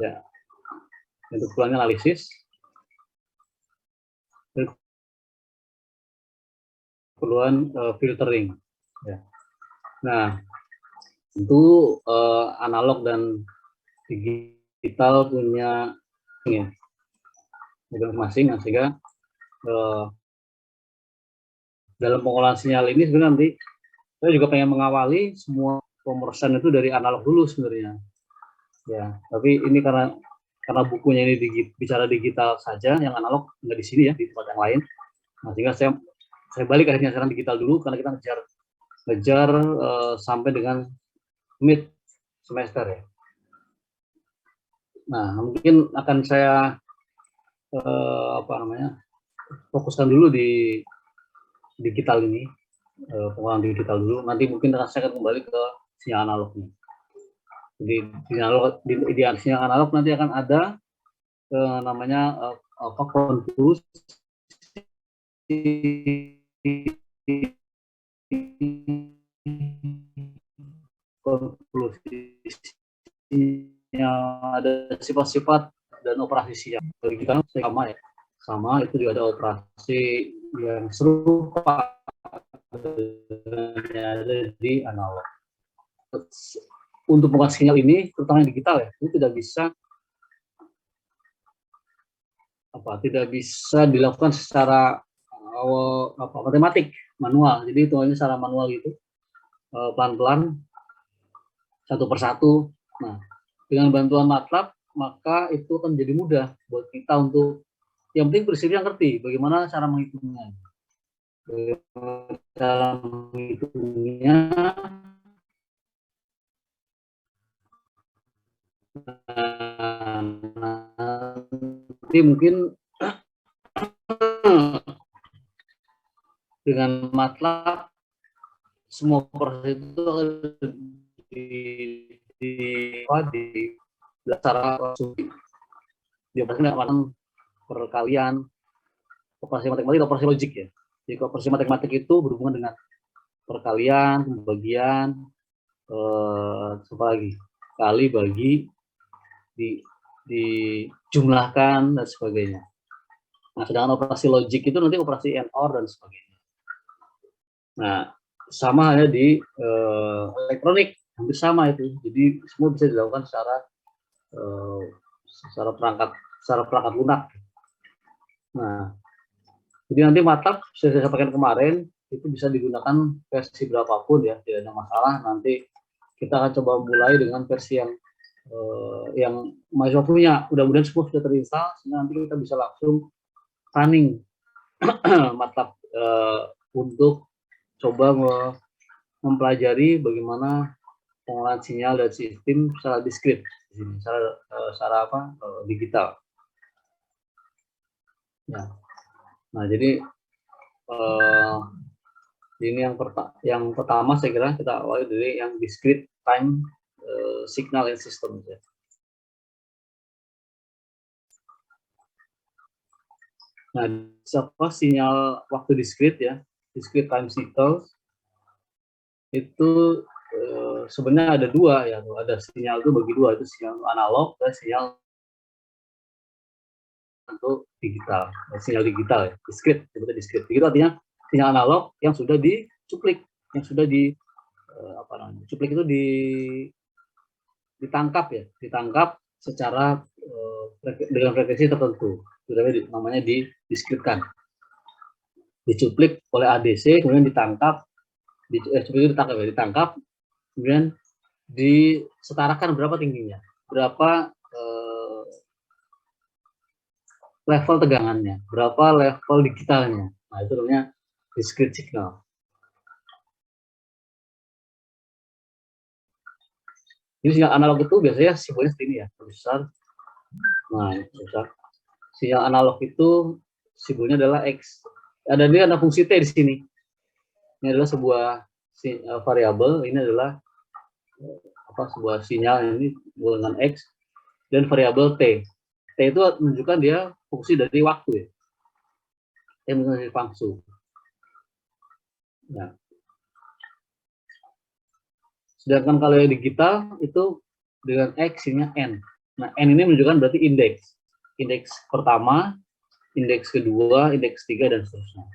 Ya, untuk keperluan analisis, keperluan filtering. Ya. Nah, tentu analog dan digital punya ya, masing-masing, sehingga dalam pengolahan sinyal ini sebenarnya nanti saya juga pengen mengawali semua pemrosesan itu dari analog dulu sebenarnya. Ya, tapi ini karena bukunya ini bicara digital saja, yang analog nggak di sini ya, di tempat yang lain. Nah, sehingga saya balik akhirnya sekarang digital dulu karena kita ngejar sampai dengan mid semester ya. Nah, mungkin akan saya fokuskan dulu di digital ini, pengolahan digital dulu. Nanti mungkin saya akan kembali ke sinyal analognya. Jadi sinyal analog nanti akan ada namanya konklusi ada sifat-sifat dan operasi sinyal. Bagi kita sama itu juga ada operasi yang serupa di analog. Untuk pengolahan sinyal ini, terutama yang digital ya, ini tidak bisa dilakukan secara matematik manual. Jadi hitungannya secara manual gitu, pelan-pelan satu persatu. Nah, dengan bantuan MATLAB maka itu akan jadi mudah buat kita untuk, yang penting prinsipnya ngerti bagaimana cara menghitungnya. Nanti mungkin dengan MATLAB semua proses itu di secara dioperasikan perkalian, operasi matematik, operasi logik ya. Jadi operasi matematik itu berhubungan dengan perkalian, pembagian, apa lagi, kali, bagi, dijumlahkan dan sebagainya. Nah, sedangkan operasi logik itu nanti operasi AND OR dan sebagainya. Nah, sama halnya di elektronik, hampir sama itu. Jadi semua bisa dilakukan secara perangkat lunak. Nah, jadi nanti MATLAB saya sampaikan kemarin itu bisa digunakan versi berapapun ya, tidak ada masalah. Nanti kita akan coba mulai dengan versi yang mahasiswa punya. Mudah-mudahan semua sudah terinstall, sehingga nanti kita bisa langsung running MATLAB untuk coba mempelajari bagaimana pengolahan sinyal dan sistem secara diskrit di sini, secara digital. Ya. Nah, jadi ini yang pertama saya kira kita awali dari yang discrete time signal and system. Ya. Nah, sinyal waktu discrete ya, discrete time cycles itu sebenarnya ada dua ya, ada sinyal itu bagi dua, itu sinyal analog dan sinyal untuk digital, sinyal digital ya, discrete, sebutnya discrete. Itu artinya sinyal analog yang sudah dicuplik, yang sudah cuplik itu ditangkap secara dengan frekuensi tertentu, namanya didiskretkan, dicuplik oleh ADC, kemudian ditangkap, kemudian disetarakan berapa tingginya, berapa level tegangannya, berapa level digitalnya. Nah, itu namanya discrete signal. Ini sinyal analog itu biasanya simbolnya seperti ini ya, besar. Nah, besar. Sinyal analog itu simbolnya adalah X. Ada fungsi T di sini. Ini adalah sebuah variabel. Ini adalah sebuah sinyal ini dengan X dan variabel T. T itu menunjukkan dia fungsi dari waktu ya. T menunjukkan fungsi. Nah. Sedangkan kalau yang digital itu dengan X-nya N. Nah, N ini menunjukkan berarti indeks. Indeks pertama, indeks kedua, indeks ketiga, dan seterusnya.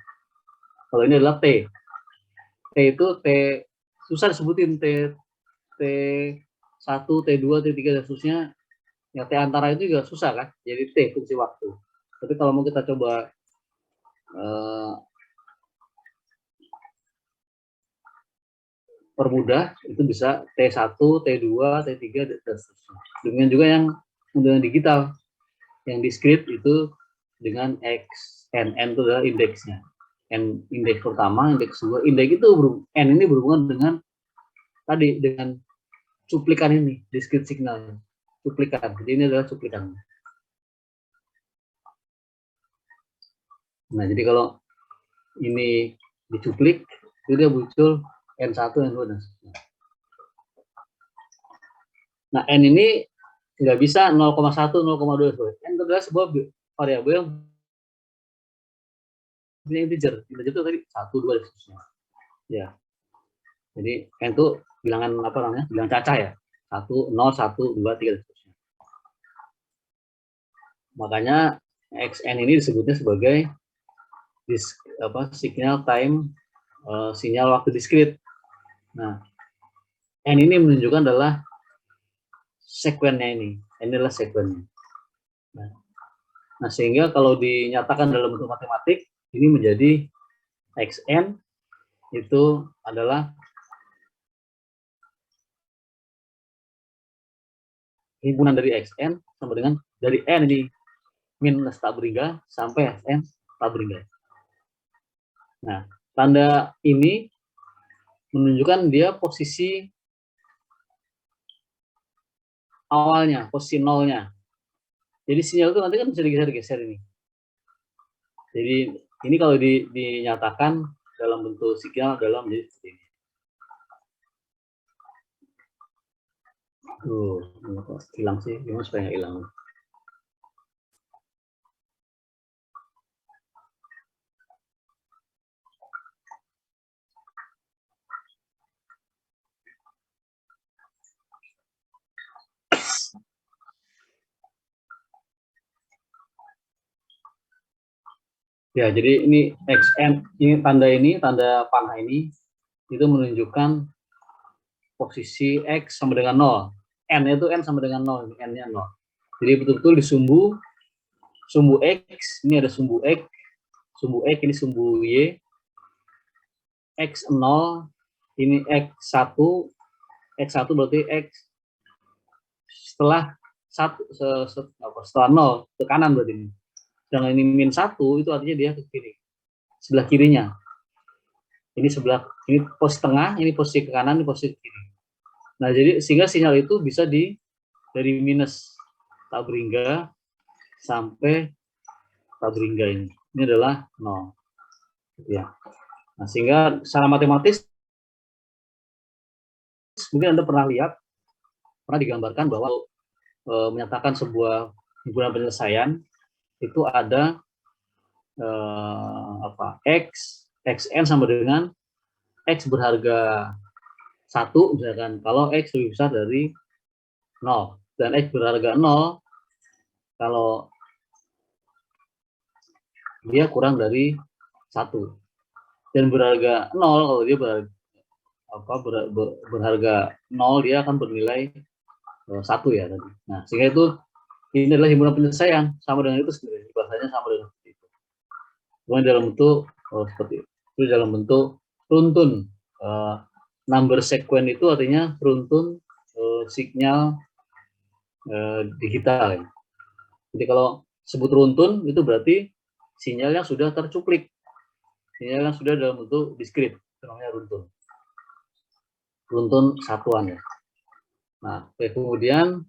Kalau ini adalah T. T itu T, susah disebutin T1, T2, T3, dan seterusnya. Ya, T antara itu juga susah kan, jadi T fungsi waktu. Tapi kalau mau kita coba permudah, itu bisa T1, T2, T3, dan seterusnya. Demikian juga yang dengan digital, yang discrete itu dengan X, N itu adalah indeksnya. N indeks pertama, indeks kedua, indeks itu N ini berhubungan dengan tadi, dengan cuplikan ini, discrete signalnya, cuplikan. Jadi ini adalah cuplikan. Nah, jadi kalau ini dicuplik, itu dia muncul N1, N2, dan seterusnya. Nah, N ini nggak bisa 0,1, 0,2. N itu adalah sebuah variabel yang punya integer. Integer itu tadi 1, 2, dan seterusnya. Ya. Jadi N itu bilangan apa namanya? Bilangan cacah ya. 1, 0, 1, 2, 3, dan seterusnya. Makanya Xn ini disebutnya sebagai signal time, sinyal waktu diskrit. Nah, N ini menunjukkan adalah sekuennya ini. Ini adalah sekuennya. Nah, sehingga kalau dinyatakan dalam bentuk matematik, ini menjadi Xn itu adalah himpunan dari Xn sama dengan dari N ini minus tak berhingga sampai Xn tak berhingga. Nah, tanda ini menunjukkan dia posisi awalnya, posisi nolnya. Jadi sinyal itu nanti kan bisa digeser-geser ini. Jadi ini kalau dinyatakan dalam bentuk signal dalam menjadi seperti ini. Hilang sih, gimana supaya nggak hilang? Ya, jadi ini Xn, ini tanda panah ini, itu menunjukkan posisi X sama dengan 0. N itu N sama dengan 0, N-nya 0. Jadi betul-betul di sumbu X, ini ada sumbu X ini sumbu Y, X0, ini X1 berarti X setelah setelah 0 ke kanan berarti ini. Sedangkan ini min 1 itu artinya dia ke kiri, sebelah kirinya. Ini posisi tengah, ini posisi ke kanan, ini posisi ke kiri. Nah, jadi sehingga sinyal itu bisa dari minus tak berhingga sampai tak berhingga ini. Ini adalah 0. Ya. Nah, sehingga secara matematis mungkin Anda pernah digambarkan bahwa menyatakan sebuah himpunan penyelesaian itu ada Xn sama dengan X berharga 1 misalkan, kalau X lebih besar dari 0, dan X berharga 0 kalau dia kurang dari 1, dan berharga 0 kalau dia berharga 0 dia akan bernilai 1 ya tadi. Nah, sehingga itu ini adalah himpunan penyelesaian sama dengan itu sendiri, bahasanya sama dengan itu. Kemudian dalam bentuk seperti itu, dalam bentuk runtun. Number sequence itu artinya runtun signal digital ya. Jadi kalau sebut runtun itu berarti sinyalnya sudah tercuplik, sinyalnya sudah dalam bentuk diskrit, namanya runtun satuan ya. Nah, kemudian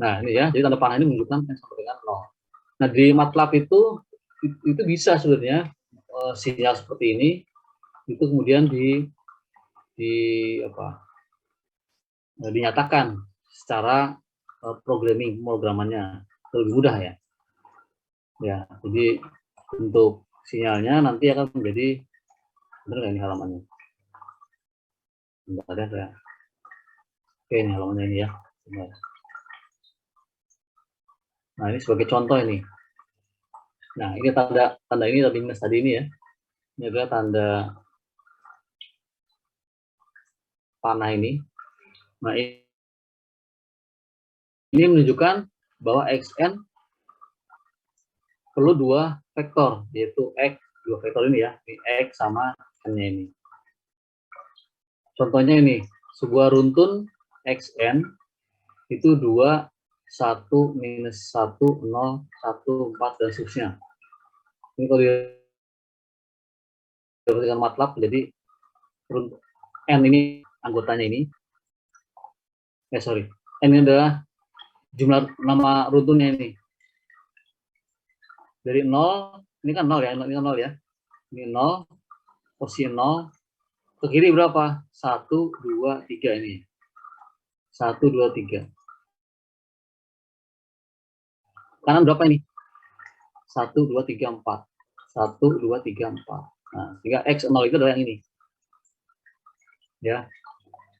ini ya, jadi tanda panah ini menunjukkan N sama dengan 0. Nah, di MATLAB itu bisa sebenarnya sinyal seperti ini itu kemudian dinyatakan secara pemrogramannya lebih mudah ya. Ya, jadi untuk sinyalnya nanti akan menjadi Bener nggak ini halamannya? Enggak ada ya. Oke, ini halamannya ini ya. Benar. Nah, ini sebagai contoh ini. Nah, ini tanda ini tadi minus tadi ini ya. Ini adalah tanda panah ini. Nah, ini menunjukkan bahwa xn perlu dua vektor, yaitu x, dua vektor ini ya, ini x sama n-nya ini. Contohnya ini, sebuah runtun xn itu 2, 1, minus 1, 0, 1, 4, dan seterusnya. Ini kalau diberikan MATLAB, jadi n ini anggotanya ini, n ini adalah jumlah nama runtunnya ini. Dari 0, ini kan 0 ya, ini kan 0 ya. Ini 0, posisi 0, ke kiri berapa? 1, 2, 3 ini. 1, 2, 3. Kanan berapa ini? 1, 2, 3, 4. 1, 2, 3, 4. Nah, sehingga X0 itu adalah yang ini. Ya.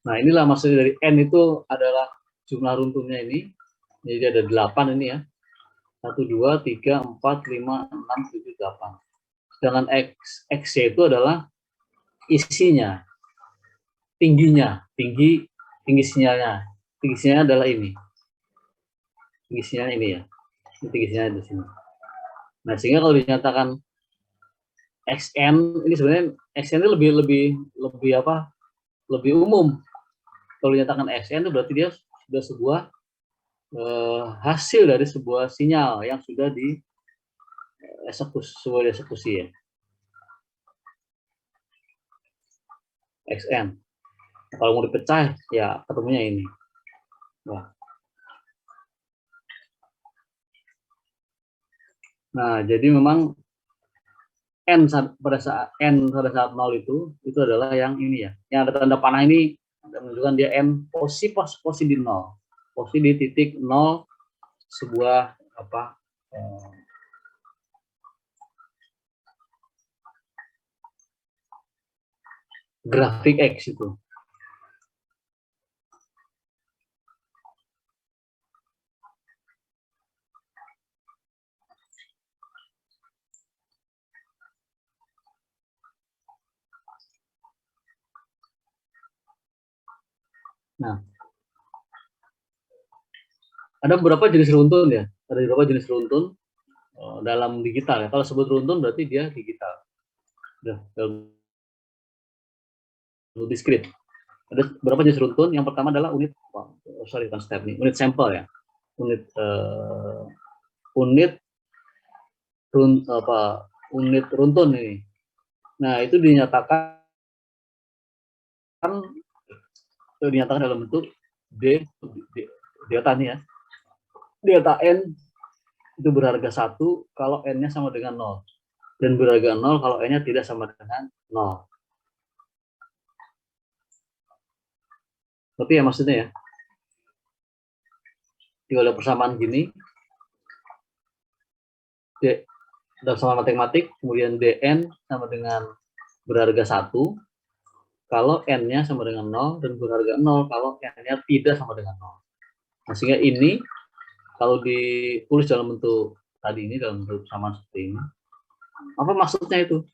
Nah, inilah maksudnya dari N itu adalah jumlah runtunnya ini. Jadi ada 8 ini ya. 1, 2, 3, 4, 5, 6, 7, 8. Sedangkan X itu adalah isinya, tingginya, tinggi sinyalnya. Tinggi sinyalnya adalah ini. Tinggi sinyalnya ini ya. Ini tinggi sinyalnya di sini. Nah, sehingga kalau dinyatakan XN ini sebenarnya XN ini lebih apa? Lebih umum. Kalau dinyatakan XN itu berarti dia sudah sebuah hasil dari sebuah sinyal yang sudah di eksekusi ya. XN. Kalau mau dipecah ya ketemunya ini. Nah, jadi memang N pada saat 0 itu adalah yang ini ya. Yang ada tanda panah ini menunjukkan dia N posisi di 0. Posisi di titik 0 sebuah apa grafik X itu. Nah, ada beberapa jenis runtun ya. Ada beberapa jenis runtun dalam digital ya. Kalau sebut runtun berarti dia digital. Dalam diskrit. Ada beberapa jenis runtun. Yang pertama adalah unit unit sampel ya. Unit runtun ini. Nah, itu dinyatakan dalam bentuk delta nih ya. Delta N itu berharga 1 kalau N-nya sama dengan 0. Dan berharga 0 kalau N-nya tidak sama dengan 0. Tapi ya maksudnya ya. Kalau ada persamaan gini, dalam sama matematik, kemudian DN sama dengan berharga 1 kalau N-nya sama dengan 0 dan berharga 0 kalau N-nya tidak sama dengan 0. Nah, sehingga ini kalau ditulis dalam bentuk tadi ini, dalam bentuk persamaan seperti ini, apa maksudnya itu?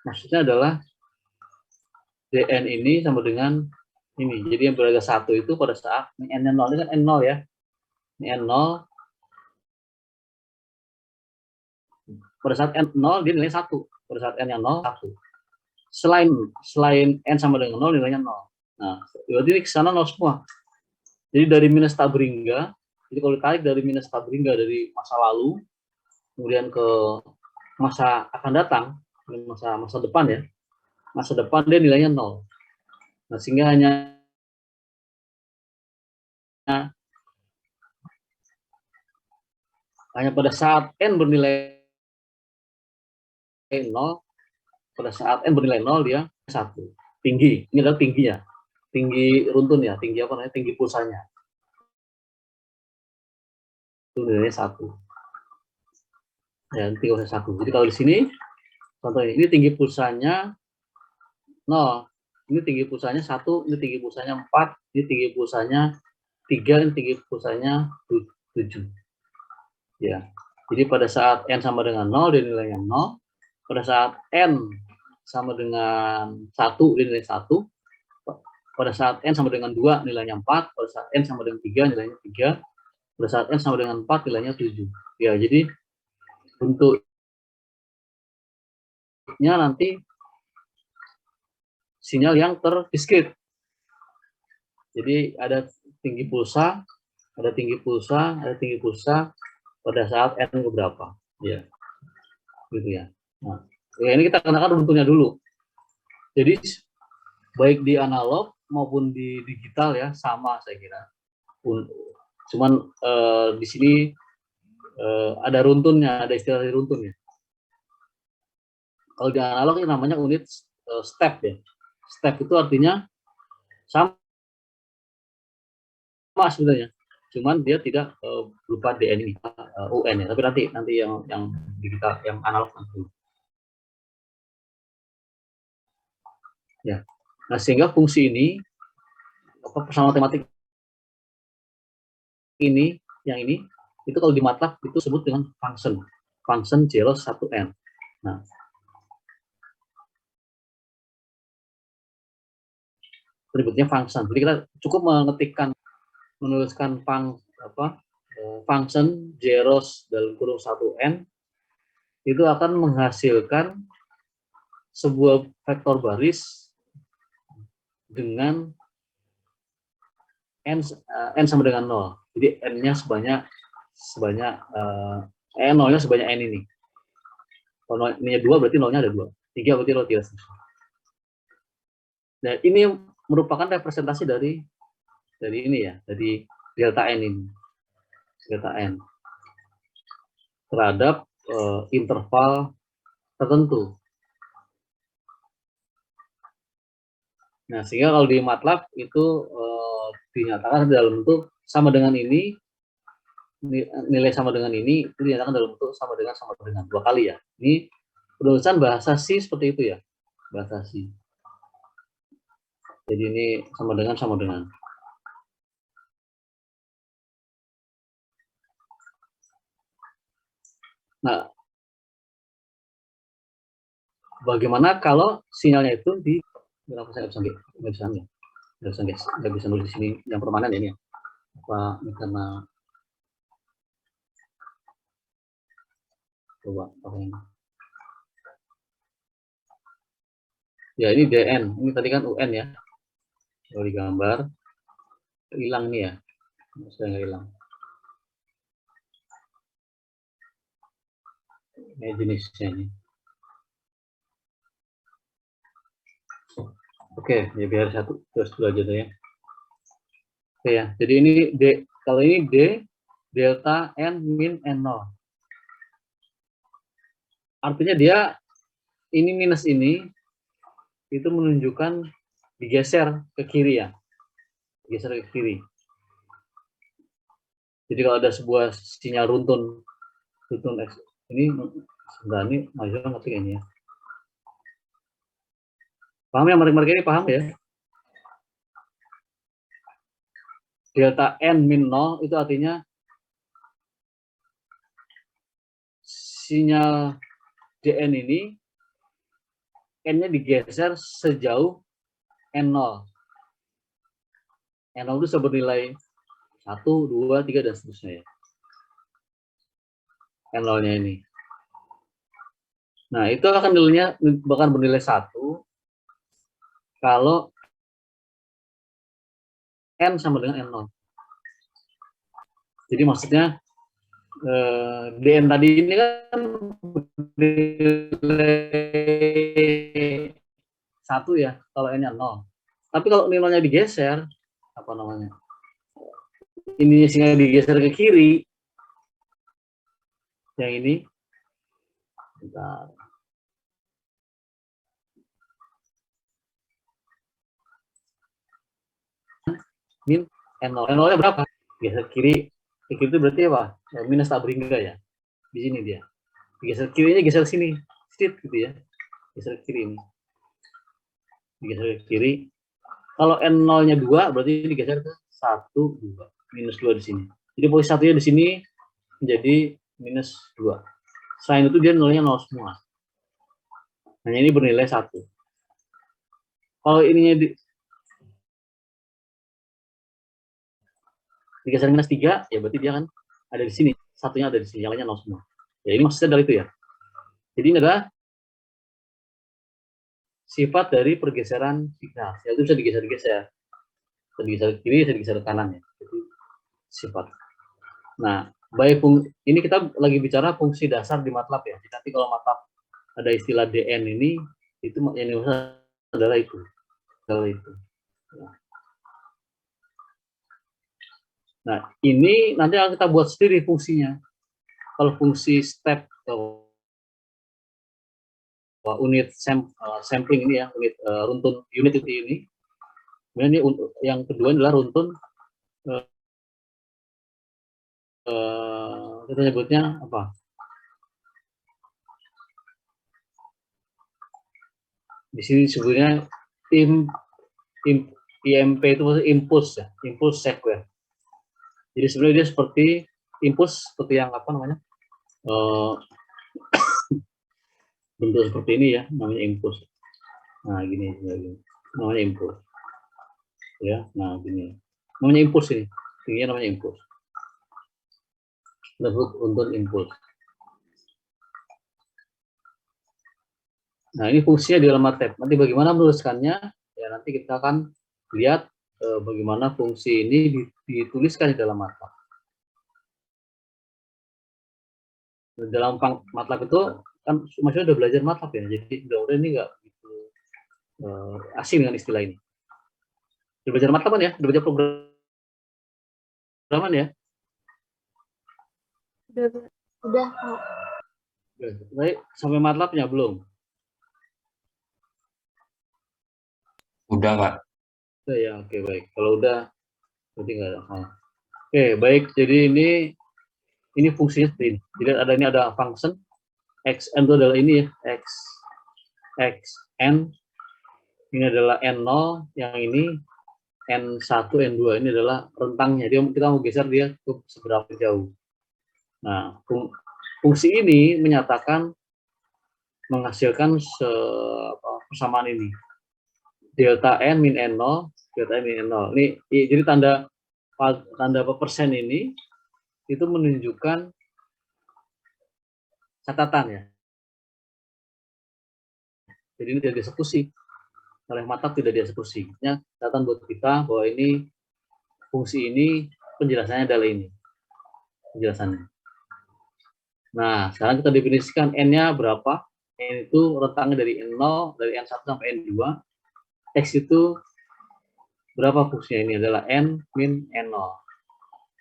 Maksudnya adalah DN ini sama dengan ini. Jadi yang berharga 1 itu pada saat ini N-nya 0, ini kan N0 ya. Ini N0. Pada saat N0 dia nilai 1. Pada saat N-nya 0, 1. Selain N sama dengan 0, nilainya 0. Nah, berarti ini ke sana 0 semua. Jadi dari minus Tabringga, jadi kalau ditarik dari minus Tabringga dari masa lalu, kemudian ke masa akan datang, masa depan ya, masa depan dia nilainya 0. Nah, sehingga hanya pada saat N bernilai 0, pada saat N bernilai 0 dia 1. Tinggi, ini adalah tingginya. Tinggi runtun ya, tinggi apa namanya? Tinggi pulsanya. Itu nilainya 1. Ya, tinggi 1. Jadi kalau di sini contohnya ini tinggi pulsanya 0. Ini tinggi pulsanya 1, ini tinggi pulsanya 4, ini tinggi pulsanya 3, ini tinggi pulsanya 7. Ya. Jadi pada saat n sama dengan 0, dia nilainya 0. Pada saat n sama dengan 1, dia nilai 1. Pada saat n sama dengan 2, nilainya 4. Pada saat n sama dengan 3, nilainya 3. Pada saat n sama dengan 4, nilainya 7. Ya, jadi bentuknya nanti sinyal yang terdiskrit. Jadi ada tinggi pulsa, ada tinggi pulsa, ada tinggi pulsa pada saat n berapa. Ya, gitu ya. Nah, ya ini kita kenakan bentuknya dulu. Jadi baik di analog maupun di digital ya sama saya kira. Cuman di sini ada runtunnya, ada istilah runtunnya. Kalau di analog ini namanya unit step ya. Step itu artinya sama sebenarnya. Cuman dia tidak berupa DN ini, UN ya. Tapi nanti yang digital, yang analog nanti. Ya. Nah, sehingga fungsi ini persamaan matematik ini, yang ini, itu kalau di MATLAB itu disebut dengan function zeros 1n. Nah, berikutnya function. Jadi kita cukup menuliskan function zeros dalam kurung 1n itu akan menghasilkan sebuah vektor baris dengan n sama dengan 0. Jadi n-nya sebanyak 0-nya sebanyak n ini. Kalau n-nya 2 berarti 0-nya ada 2. 3 berarti 0 tidak. Nah, ini merupakan representasi dari ini ya, dari delta n ini. Delta n terhadap interval tertentu. Nah, sehingga kalau di MATLAB itu dinyatakan dalam bentuk sama dengan ini, nilai sama dengan ini, itu dinyatakan dalam bentuk sama dengan 2 kali ya. Ini penulisan bahasa C seperti itu ya, bahasa C. Jadi ini sama dengan. Nah, bagaimana kalau sinyalnya itu di berapa saya nggak bisa nulis di sini yang permanen ini ya. Apa ini karena coba apa ini? Ya ini DN, ini tadi kan UN ya. Kalau digambar hilang nih ya. Saya nggak hilang. Ini jenisnya ini. Oke, ya biar terus dulu aja deh ya. Oke ya, jadi ini D, kalau ini D, delta N min N0. Artinya dia, ini minus ini, itu menunjukkan digeser ke kiri ya. Digeser ke kiri. Jadi kalau ada sebuah sinyal runtun X, ini sebenarnya ini Major ngetik ini ya. Paham ya, mereka ini paham ya? Delta N min 0 itu artinya sinyal DN ini N-nya digeser sejauh N0. N0 itu bernilai 1, 2, 3, dan seterusnya ya. N0-nya ini. Nah, itu akan nilainya bahkan bernilai 1 kalau N sama dengan N0. Jadi maksudnya DN tadi ini kan nilai 1 ya, kalau N-nya 0. Tapi kalau nilainya digeser, apa namanya? Ini sinyal digeser ke kiri. Yang ini. Bentar. Min N0. N0-nya berapa? Geser kiri. Ke kiri itu berarti apa? Minus tak berhingga ya. Di sini dia. Geser kirinya geser sini. Sedikit gitu ya. Geser kiri ini. digeser ke kiri. Kalau N0-nya 2, berarti digeser ke 1, 2. Minus 2 di sini. Jadi posisi satunya di sini menjadi minus 2. Selain itu dia nilainya 0 semua. Hanya ini bernilai 1. Kalau ininya digeser minus 3, ya berarti dia kan ada di sini. Satunya ada di sini, yang lainnya 0 semua. Ya ini maksudnya dari itu ya. Jadi ini adalah sifat dari pergeseran signal. Ya, itu bisa digeser-geser. Bisa digeser ke kiri, bisa digeser ke kanan ya. Jadi sifat. Nah, baik ini kita lagi bicara fungsi dasar di MATLAB ya. Jadi nanti kalau MATLAB ada istilah DN ini, itu yang dimaksud adalah itu. Nah, ini nanti akan kita buat sendiri fungsinya. Kalau fungsi step atau unit sampling ini ya, unit runtun unit itu ini. Kemudian ini yang kedua adalah runtun kita sebutnya apa? Di sini sebutnya IMP itu maksudnya impuls ya, impuls sequence. Jadi sebenarnya dia seperti impuls seperti yang apa namanya? Bentuk seperti ini ya, namanya impuls. Nah, gini. Namanya impuls. Ya, nah gini. Namanya impuls ini. Tingginya namanya impuls. Untuk impuls. Nah, ini fungsinya di dalam MATLAB. Nanti bagaimana menuliskannya? Ya, nanti kita akan lihat bagaimana fungsi ini dituliskan di dalam MATLAB. Dalam MATLAB itu kan maksudnya udah belajar MATLAB ya, jadi udah ini nggak gitu asing dengan istilah ini. Udah belajar MATLAB kan ya? Udah belajar programan ya? Udah. Baik, sampai MATLAB-nya belum? Udah, Pak. Udah ya, oke baik. Kalau udah, berarti nggak ada. Oke, baik. Jadi ini fungsinya seperti ini. Jadi ini ada function xn itu adalah ini ya, xn. Ini adalah n0, yang ini n1, n2 ini adalah rentangnya. Dia kita mau geser dia ke seberapa jauh. Nah, fungsi ini menyatakan menghasilkan persamaan ini. Delta n min n0, delta n min n0. Ini jadi tanda persen ini itu menunjukkan catatan ya. Jadi ini tidak dieksekusi. Oleh MATLAB tidak dieksekusi. Ya, catatan buat kita bahwa ini fungsi ini penjelasannya adalah ini. Penjelasannya. Nah, sekarang kita definisikan n-nya berapa. N itu rentangnya dari n0, dari n1 sampai n2. X itu berapa fungsinya? Ini adalah n min n0.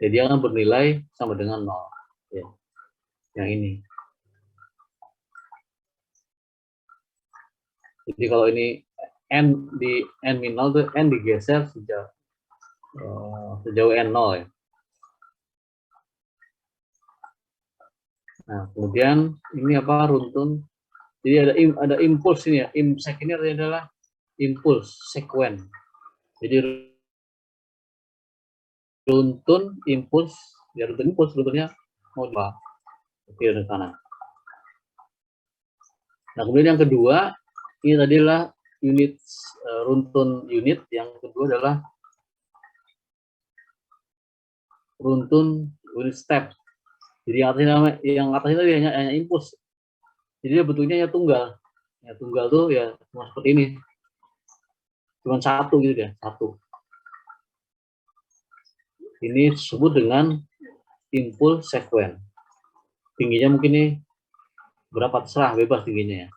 Jadi dia akan bernilai sama dengan 0. Ya. Yang ini. Jadi kalau ini n di n min 0 itu n digeser sejauh n0 ya. Nah, kemudian ini apa runtun. Jadi ada impuls ini ya. Imsek ini adalah impuls sequence. Jadi runtun impuls, ya runtun impuls runtunnya mau coba kiri dan kanan. Nah, kemudian yang kedua ini adalah unit runtun unit, yang kedua adalah runtun unit step. Jadi yang atas itu hanya impuls. Jadi dia bentuknya ya tunggal. Ya tunggal tuh ya cuma seperti ini. Cuma satu gitu ya, satu. Ini disebut dengan impuls sequence. Tingginya mungkin ini berapa terserah, bebas tingginya ya.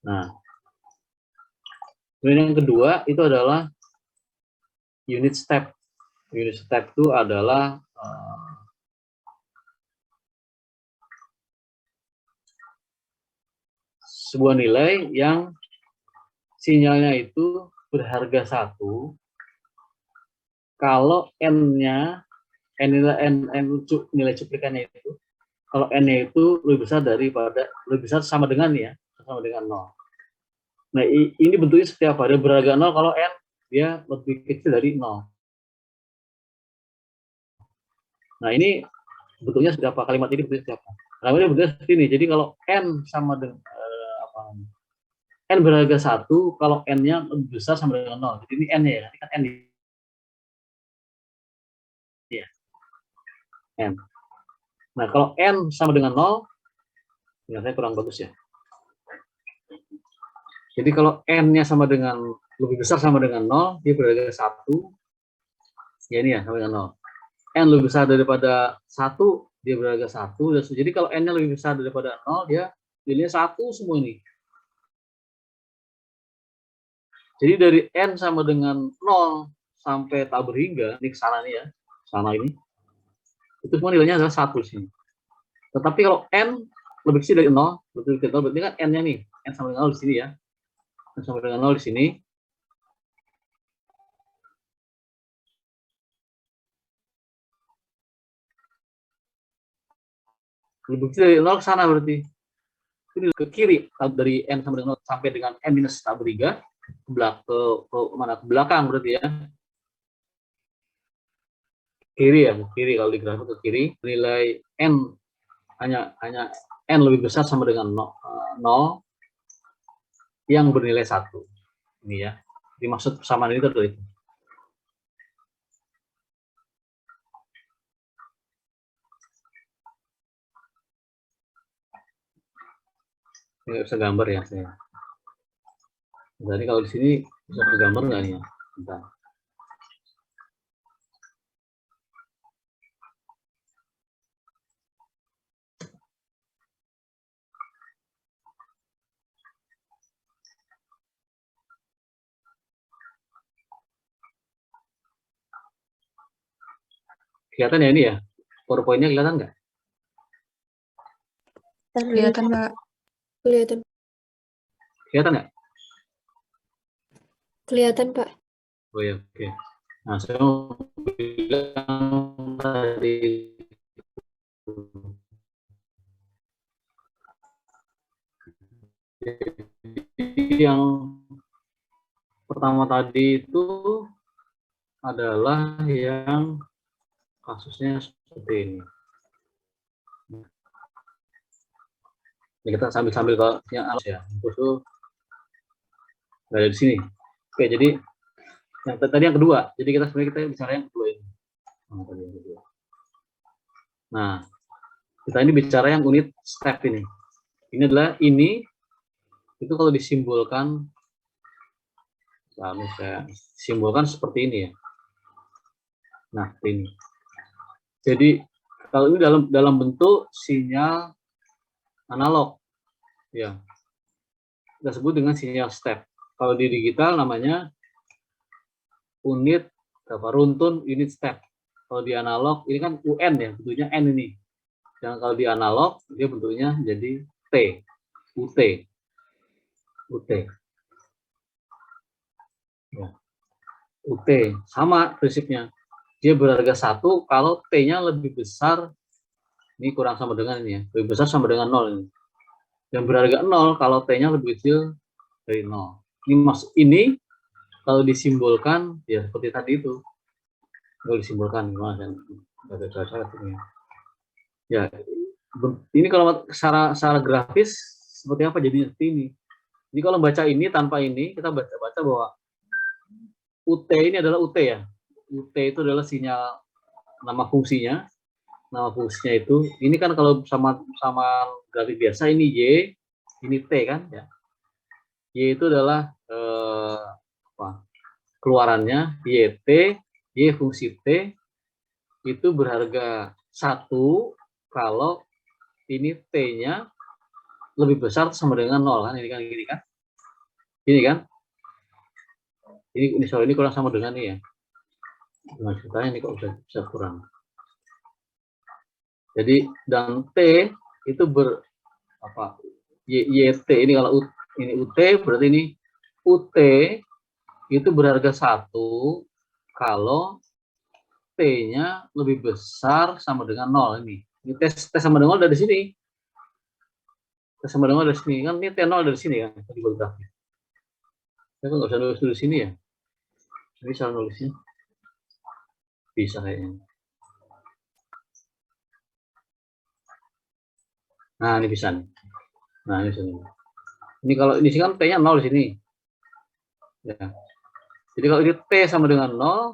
Nah, kemudian yang kedua itu adalah unit step. Unit step itu adalah sebuah nilai yang sinyalnya itu berharga 1 kalau n-nya nilai cuplikannya itu kalau n-nya itu lebih besar sama dengan 0. Nah, ini bentuknya seperti apa? Dia berharga 0 kalau n dia lebih kecil dari 0. Nah, ini bentuknya seperti apa? Kalimat ini bentuknya seperti apa? Kalimat ini bentuknya seperti ini. Jadi kalau n sama dengan n berharga 1 kalau n-nya lebih besar sama dengan 0. Jadi ini n-nya ya. Ini kan n ya. N. Nah, kalau n sama dengan 0, ya saya kurang bagus ya. Jadi kalau n-nya sama dengan lebih besar sama dengan 0, dia berharga 1. Ya ini ya, sama dengan 0. N lebih besar daripada 1, dia berharga 1. Jadi kalau n-nya lebih besar daripada 0, dia nilainya 1 semua ini. Jadi dari n sama dengan 0 sampai tak berhingga, ini ke sana nih ya, sana ini. Itu semua nilainya adalah 1 sini. Tetapi kalau n lebih kecil dari 0, berarti kan n-nya nih, n sama dengan 0 di sini ya. N sama dengan 0 di sini. Lebih kecil dari 0 ke sana berarti. Ini ke kiri, dari n sama dengan 0 sampai dengan n minus tak berhingga, ke belakang berarti ya. Kiri ya, kiri kalau di grafik ke kiri, nilai n hanya n lebih besar sama dengan 0 yang bernilai 1. Ini ya. Dimaksud persamaan ini adalah itu. Nggak bisa gambar ya saya. Jadi kalau di sini bisa bergambar nggak nih ya? Bentar. Kelihatan ya ini ya? PowerPoint-nya kelihatan nggak? Kelihatan, Pak. Kelihatan. Kelihatan nggak? Kelihatan, Pak. Oh ya, oke. Nah, saya mau bilang tadi yang pertama tadi itu adalah yang kasusnya seperti ini. Ini kita sambil ke yang alas ya. Itu nggak ada di sini. Oke, jadi yang tadi yang kedua. Jadi kita sebenarnya kita bicara yang kedua ini. Nah, kita ini bicara yang unit step ini. Ini adalah ini itu kalau disimbolkan, lalu saya simbolkan seperti ini ya. Nah, ini. Jadi kalau ini dalam bentuk sinyal analog, ya, kita sebut dengan sinyal step. Kalau di digital namanya unit runtun unit step. Kalau di analog ini kan UN ya, bentuknya N ini. Dan kalau di analog dia bentuknya jadi T, UT, UT. Ya. UT sama prinsipnya. Dia berharga 1 kalau T-nya lebih besar, ini kurang sama dengan ini ya, lebih besar sama dengan 0 ini. Yang berharga 0 kalau T-nya lebih kecil dari 0. Ini kalau disimbolkan ya seperti tadi itu. Kalau disimbolkan gimana kan? Ya, ini kalau secara grafis seperti apa jadinya seperti ini. Jadi kalau baca ini tanpa ini kita baca bahwa UT ini adalah UT ya. UT itu adalah sinyal nama fungsinya. Nama fungsinya itu ini kan kalau sama grafik biasa ini Y, ini T kan ya. Y itu adalah keluarannya YT, Y fungsi T itu berharga 1 kalau ini T-nya lebih besar sama dengan 0 kan, ini kan gini kan. Ini kan. Ini soal ini kurang sama dengan ini ya. Maksudnya ini kok bisa kurang. Jadi dan T itu YT ini kalau ini UT berarti ini UT itu berharga 1 kalau T-nya lebih besar sama dengan 0 ini. Ini tes sama dengan 0 dari sini. Tes sama dengan 0 dari sini kan ini T0 dari sini kan tadi grafik. Saya nggak usah nulis sini ya. Bisa nulisnya. Bisa kayaknya. Nah, ini bisa nih. Nah, ini bisa nih. Ini kalau ini sih kan T-nya 0 di sini. Ya. Jadi kalau ini T sama dengan 0,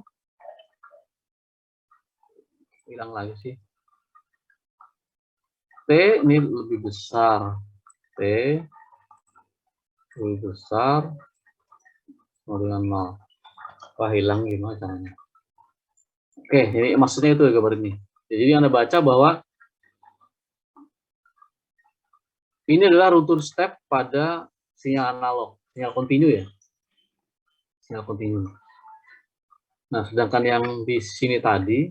hilang lagi sih. T ini lebih besar. T lebih besar sama dengan 0. Wah, hilang gimana caranya? Oke, jadi maksudnya itu gambar ini. Jadi Anda baca bahwa ini adalah runtun step pada sinyal analog, sinyal kontinu ya. Sinyal kontinu. Nah, sedangkan yang di sini tadi,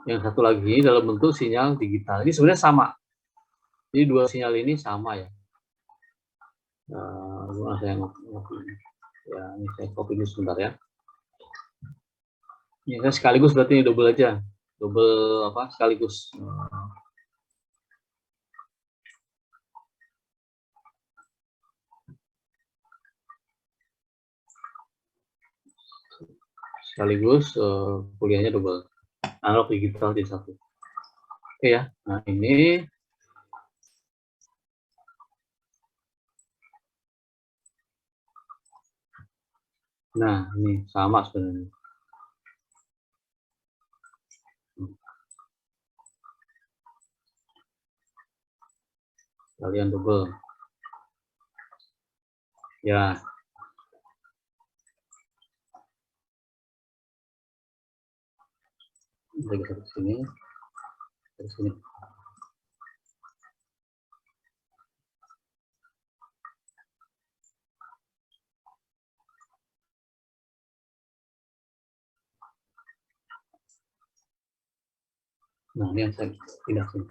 yang satu lagi dalam bentuk sinyal digital. Ini sebenarnya sama. Jadi dua sinyal ini sama ya. Saya ya, ini saya copy dulu sebentar ya. Ini saya sekaligus berarti ini double aja. Double apa? Sekaligus. Sekaligus kuliahnya double. Analog digital jadi satu. Oke ya. Nah, ini sama sebenarnya. Kalian double. Ya. Kita geser ke sini. Ke sini. Nah, ini yang saya pindah sini.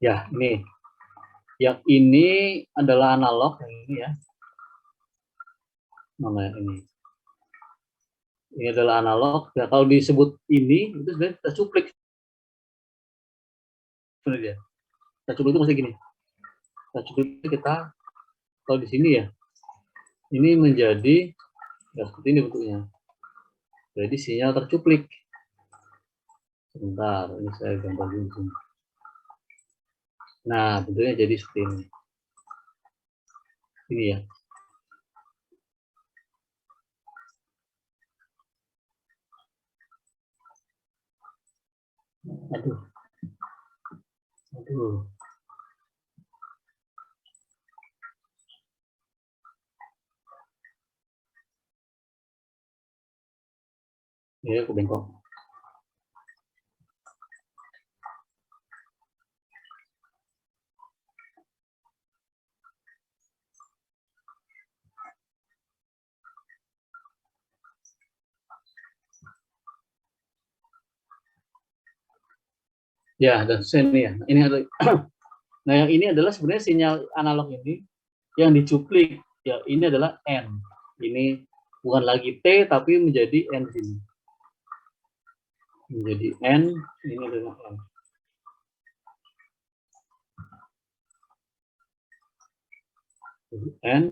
Ya, ini. Yang ini adalah analog, yang ini ya. Namanya ini. Ini adalah analog. Ya, kalau disebut ini, itu sebenarnya tercuplik. Sebenarnya. Tercuplik itu maksudnya gini. Tercuplik itu kita, kalau di sini ya, ini menjadi, ya seperti ini bentuknya. Jadi sinyal tercuplik. Sebentar, ini saya gambar dulu sini. Nah, bentuknya jadi seperti ini. Ini ya. Aduh. Ya, aku bengkok. Ya, dan sini ya. Ini ada. Nah, yang ini adalah sebenarnya sinyal analog ini yang dicuplik. Ya, ini adalah N. Ini bukan lagi T tapi menjadi N sini. Menjadi N, ini adalah N. Jadi N.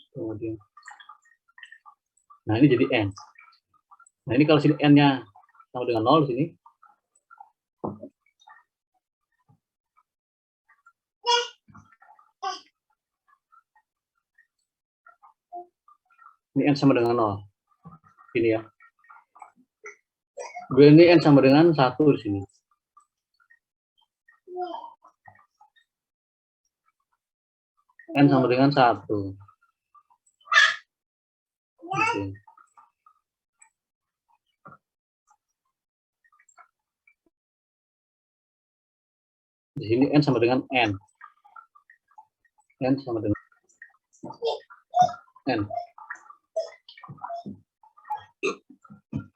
Kemudian. Nah, ini jadi N. Nah, ini kalau sini N-nya sama dengan 0 sini. Ini N sama dengan 0. Ini ya. Ini N sama dengan 1 di sini. N sama dengan 1. Oke. Di sini N sama dengan N. N sama dengan N.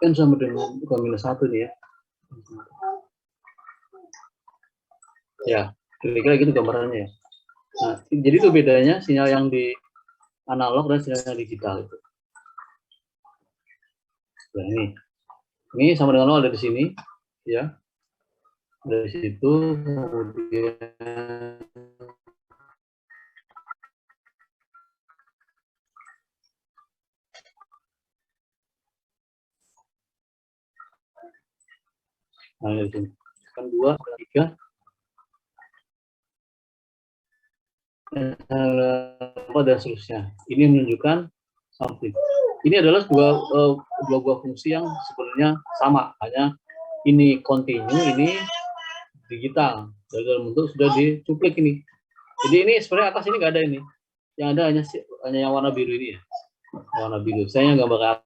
N sama dengan minus 1 nih ya. Ya, kira-kira gitu gambarannya ya. Nah, jadi itu bedanya sinyal yang di analog dan sinyal yang digital itu. Nah, ini sama dengan 0 ada di sini, ya. Dari situ, kemudian nah, dari sini. Kan 2, 3, dan seterusnya. Ini menunjukkan something. Ini adalah dua buah fungsi yang sebenarnya sama, hanya ini continue, ini digital. Dalam bentuk sudah dicuplik ini. Jadi ini sebenarnya atas ini nggak ada ini. Yang ada hanya yang warna biru ini ya. Warna biru. Saya nggak bakal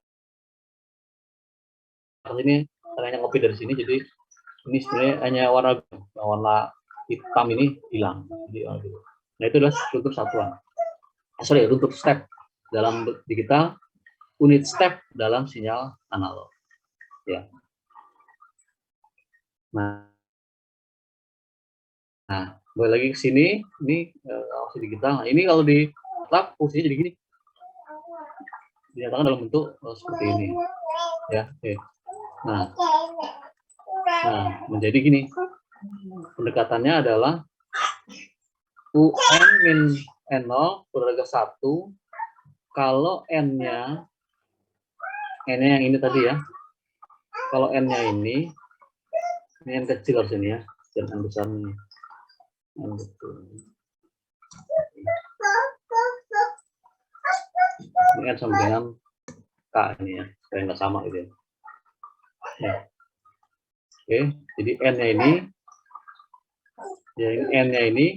atas ini hanya ngopi dari sini. Jadi ini sebenarnya hanya warna hitam ini hilang. Jadi warna biru. Nah itu adalah struktur satuan. Untuk step dalam digital, unit step dalam sinyal analog. Ya. Nah, balik lagi ke sini, ini digital. Nah, ini kalau di lab fungsinya jadi gini. Dinyatakan dalam bentuk seperti ini. Ya, oke. Nah, menjadi gini. Pendekatannya adalah UN min N0 beraga 1 kalau N-nya yang ini tadi ya. Kalau N-nya ini N kecil harus ini ya, dan N besar ini. N kecil. Ini N sama dengan K ini ya, supaya nggak sama gitu ya. Ya. Oke, jadi N-nya ini, ya ini N-nya ini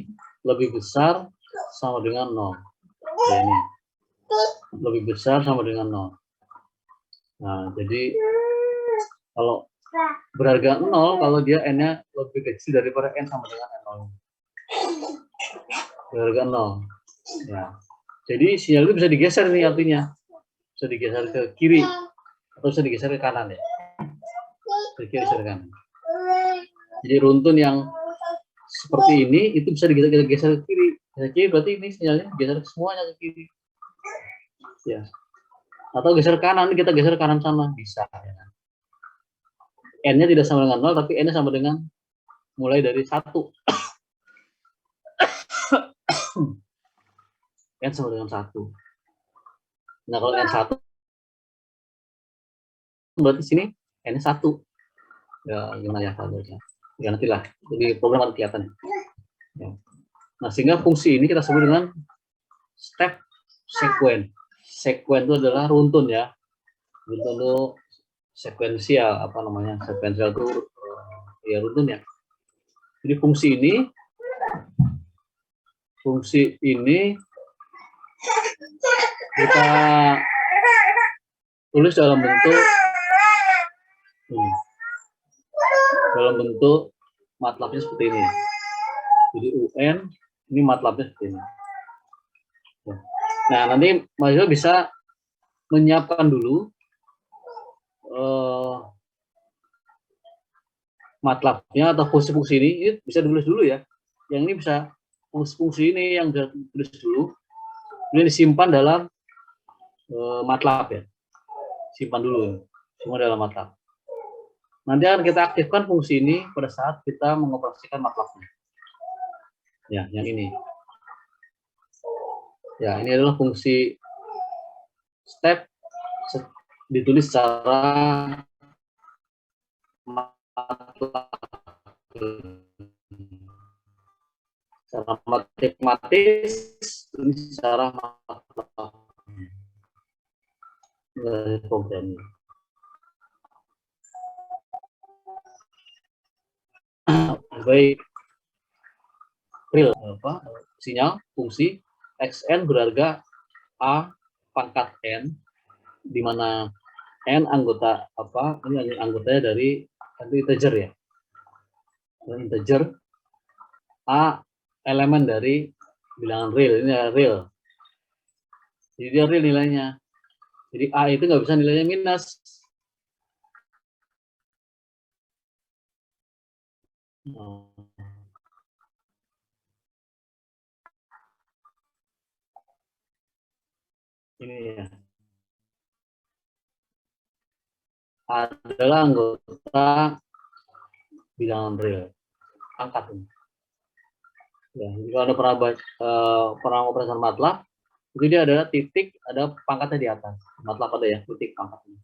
lebih besar sama dengan 0. Ya, ini lebih besar sama dengan 0. Nah, jadi kalau berharga 0, kalau dia N-nya lebih kecil daripada N sama dengan N0. Berharga 0. Ya. Jadi sinyal itu bisa digeser nih artinya. Bisa digeser ke kiri atau bisa digeser ke kanan ya. Ke kiri, ke kanan. Jadi runtun yang seperti ini itu bisa digeser ke kiri. Ke kiri berarti ini sinyalnya geser semuanya ke kiri. Ya. Atau geser kanan, kita geser kanan sana bisa ya. N-nya tidak sama dengan 0 tapi N-nya sama dengan mulai dari 1. N sama dengan 1. Nah, kalau N1 berarti sini N-nya 1. Ya, gimana ya kalau ya nantilah. Jadi program akan kelihatan. Ya. Nah, sehingga fungsi ini kita sebut dengan step sequence. Sequence itu adalah runtun ya. Runtun itu sekuensial, apa namanya? Sekuensial itu ya runtun ya. Jadi fungsi ini kita tulis dalam bentuk MATLAB-nya seperti ini. Jadi UN ini MATLAB-nya seperti ini. Nah, nanti mahasiswa bisa menyiapkan dulu MATLAB-nya atau fungsi-fungsi ini bisa ditulis dulu ya. Yang ini bisa fungsi-fungsi ini yang bisa ditulis dulu, kemudian disimpan dalam MATLAB ya. Simpan dulu semua dalam MATLAB. Nanti akan kita aktifkan fungsi ini pada saat kita mengoperasikan MATLAB-nya. Ya, yang ini. Ya, ini adalah fungsi step ditulis secara matematis, ini secara program. Baik, real apa sinyal fungsi xn berharga a pangkat n, di mana n anggota apa ini anggotanya dari integer ya, integer, a elemen dari bilangan real, ini real, jadi dia real nilainya, jadi a itu nggak bisa nilainya minus. Ini ya. adalah anggota bilangan real, pangkat ini. Ya, jika Anda pernah operasi MATLAB, itu dia adalah titik, ada pangkatnya di atas. MATLAB ada ya, titik pangkatnya.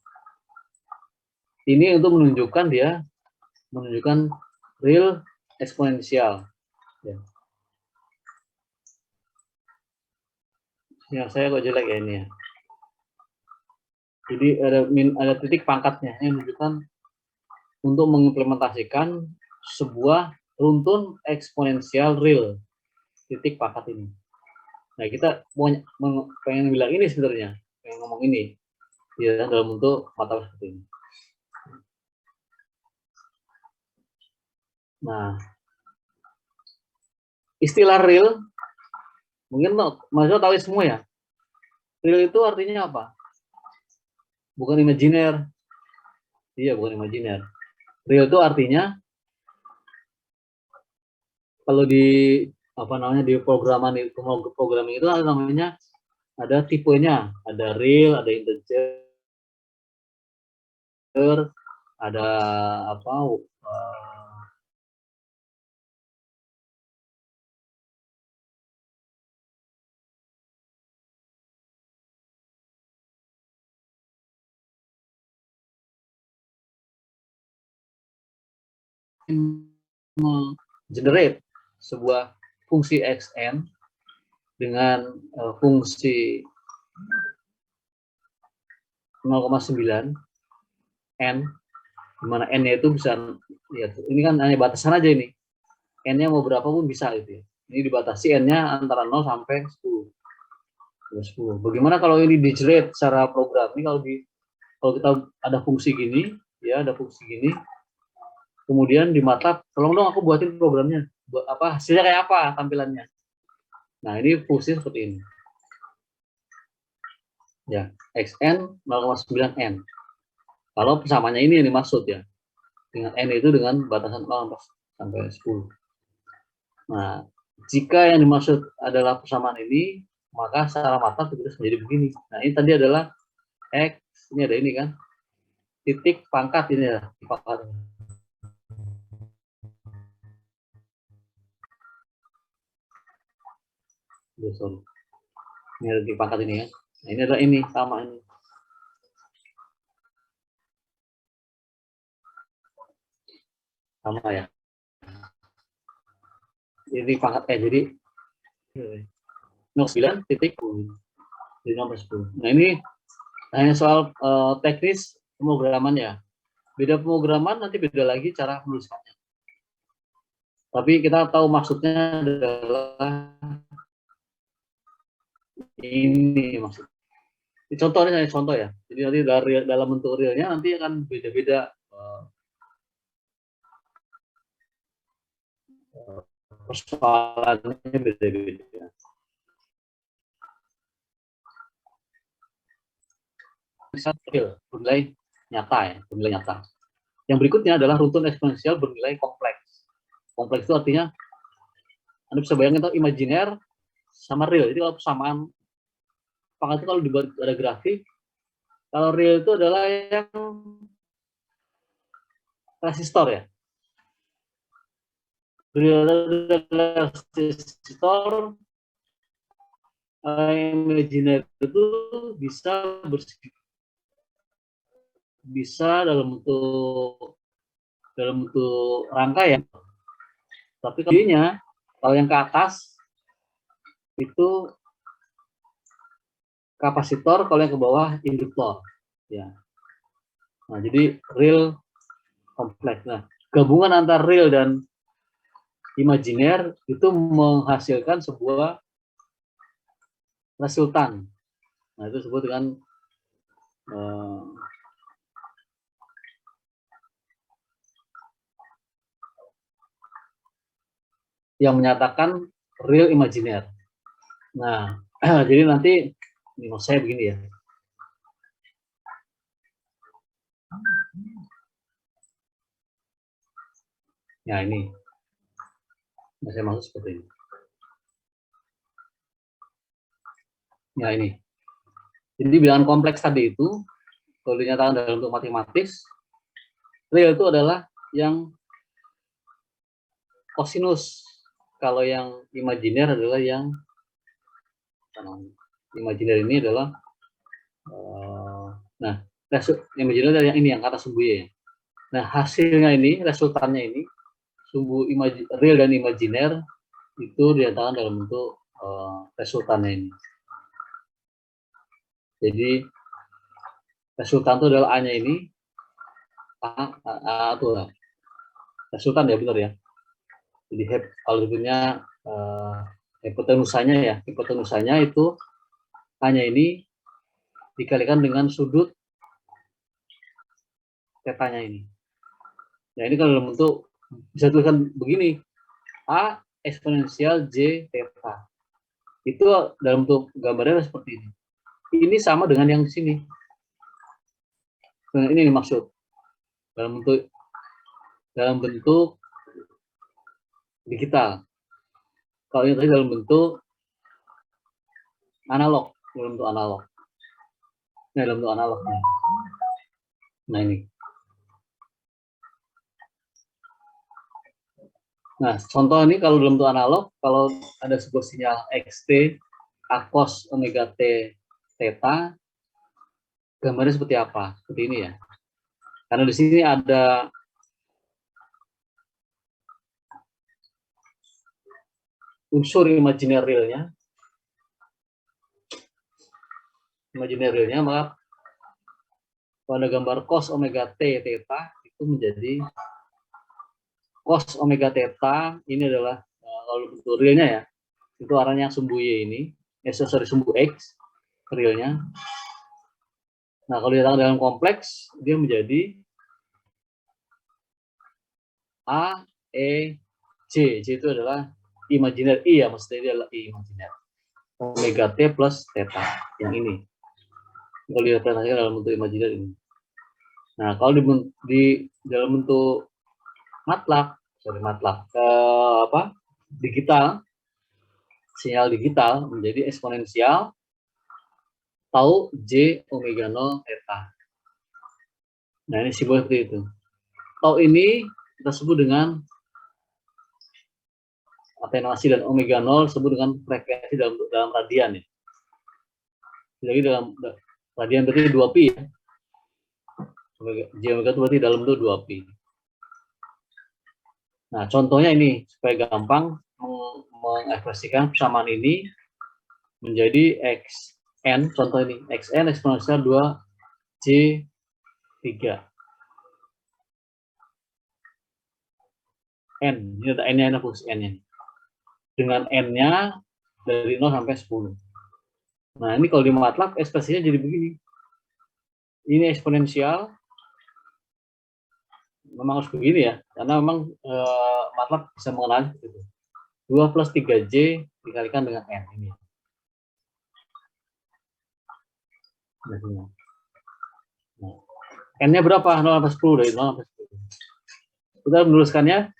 Ini untuk menunjukkan real eksponensial. Ya. Ya, saya kok jelek ya ini ya. Jadi ada titik pangkatnya yang menunjukkan untuk mengimplementasikan sebuah runtun eksponensial real titik pangkat ini. Nah, kita pengen bilang ini sebenarnya, pengen ngomong ini ya dalam bentuk mata seperti ini. Nah, istilah real mungkin mahasiswa tahu semua ya. Real itu artinya apa? Bukan imajiner. Iya, bukan imajiner. Real itu artinya kalau di di programming itu namanya ada tipenya, ada real, ada integer, ada generate sebuah fungsi xn dengan fungsi 0,9 n, di mana n-nya itu bisa ya, ini kan hanya batasan aja ini. N-nya mau berapa pun bisa gitu ya. Ini dibatasi n-nya antara 0 sampai 10. 10. Bagaimana kalau ini di-generate secara program? Ini kalau kita ada fungsi gini, ya ada fungsi gini, kemudian di MATLAB, tolong dong aku buatin programnya, hasilnya kayak apa tampilannya. Nah, ini fungsi seperti ini. Ya, xn 0,9n. Kalau persamaannya ini yang dimaksud ya. Dengan n itu dengan batasan 0 sampai 10. Nah, jika yang dimaksud adalah persamaan ini, maka secara MATLAB itu bisa menjadi begini. Nah, ini tadi adalah x, ini ada ini kan, titik pangkat ini ya, pangkat. Sorry. Ini ada titik pangkat ini ya. Nah, ini adalah ini, sama ini. Sama ya. Jadi pangkat jadi 09 titik 10. Nah, ini hanya soal teknis pemrograman ya. Beda pemrograman nanti beda lagi cara menuliskannya. Tapi kita tahu maksudnya adalah ini maksudnya. Ini contoh ya. Jadi nanti dalam bentuk realnya nanti akan beda-beda persoalannya beda-beda. Real bernilai nyata ya, bernilai nyata. Yang berikutnya adalah runtun eksponensial bernilai kompleks. Kompleks itu artinya Anda bisa bayangin itu imajiner sama real. Jadi kalau persamaan pangkat itu kalau dibuat ada grafik, kalau real itu adalah yang resistor ya. Real adalah resistor, imajiner itu bisa dalam bentuk rangka ya. Tapi kalau yang ke atas itu kapasitor, kalau yang ke bawah induktor ya. Nah, jadi real kompleks. Nah, gabungan antara real dan imajiner itu menghasilkan sebuah resultan. Nah, itu disebut dengan yang menyatakan real imajiner. Nah, jadi nanti ini mau saya begini ya. Ya ini, saya maksud seperti ini. Ya ini. Jadi bilangan kompleks tadi itu, kalau dinyatakan dalam bentuk matematis, Real itu adalah yang kosinus. Kalau yang imajiner adalah yang imajiner ini adalah nah, imajiner adalah yang ini yang kata sumbu ya. Nah, hasilnya ini, resultannya ini sumbu real dan imajiner itu dinyatakan dalam bentuk resultannya ini. Jadi resultan itu adalah A-nya ini, A itu lah. Resultan ya benar ya. Jadi kalau sebutnya hipotenusanya itu A-nya ini dikalikan dengan sudut tetanya ini. Nah ini kalau dalam bentuk bisa tulisan begini, A eksponensial J theta. Itu dalam bentuk gambarnya seperti ini. Ini sama dengan yang di sini. Nah, ini maksud dalam bentuk digital. Kalau ini tadi dalam bentuk analog, Nah, dalam bentuk analog. Nah, ini. Nah, contoh ini kalau dalam bentuk analog, kalau ada sebuah sinyal xt, a cos omega t theta, gambarnya seperti apa? Seperti ini ya. Karena di sini ada unsur imajiner realnya, maka pada gambar cos omega t theta itu menjadi cos omega theta ini adalah kalau bentuk realnya ya, itu arahnya sumbu y ini, sumbu x realnya. Nah, kalau diletakkan dalam kompleks, dia menjadi A, E, J. J itu adalah imajiner I ya, maksudnya dia adalah I imajiner. Omega T plus theta, yang ini. Kalau direpresentasikan dalam bentuk imajiner ini. Nah, kalau di dalam bentuk MATLAB, digital, sinyal digital menjadi eksponensial tau J omega 0 theta. Nah, ini simbol seperti itu. Tau ini kita sebut dengan atenuasi dan omega 0 sebut dengan frekuensi dalam radian ya. Jadi dalam radian berarti 2pi ya. J omega itu berarti dalam bentuk 2pi. Nah, contohnya ini supaya gampang mengekspresikan persamaan ini menjadi xn, contoh ini xn eksponensial 2j3 n, ini ada n-nya, ada fungsi n-nya dengan n-nya dari 0 sampai 10. Nah, ini kalau di MATLAB ekspresinya jadi begini, ini eksponensial, memang harus begini ya, karena memang MATLAB bisa mengenali gitu. 2 plus 3j dikalikan dengan n ini. Nah, n-nya berapa? 0 sampai 10, dari 0 sampai 10. Kita menuliskannya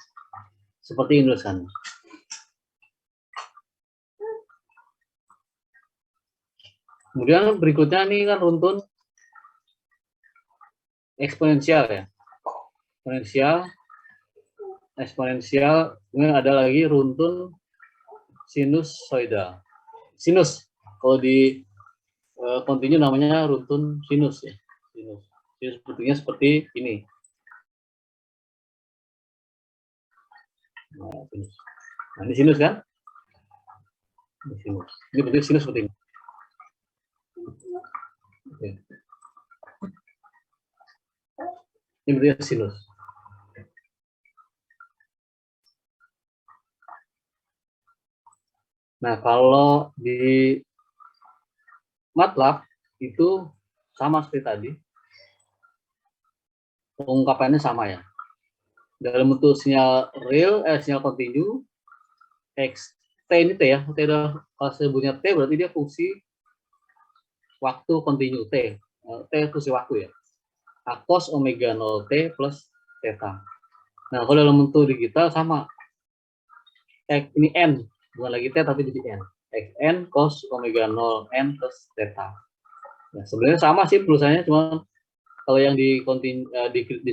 seperti ini tulisannya. Kemudian berikutnya ini kan runtun eksponensial ya. Eksponensial, kemudian ada lagi runtun sinusoidal. Sinus, kalau di kontinu namanya runtun sinus ya. Sinus bentuknya seperti ini. Nah, ini sinus kan? Ini sinus. Ini bentuk sinus seperti ini. Oke. Ini bentuknya sinus. Nah, kalau di MATLAB itu sama seperti tadi. Pengungkapannya sama ya. Dalam bentuk sinyal real, sinyal kontinu, X, T ini T ya. T kalau sebutnya T berarti dia fungsi waktu kontinu T. T fungsi waktu ya. A cos omega 0 T plus theta. Nah, kalau dalam bentuk digital sama. Ini N, bukan lagi T tapi jadi N. Xn cos omega 0 N plus theta. Nah, sebenarnya sama sih tulisannya, cuma Kalau yang di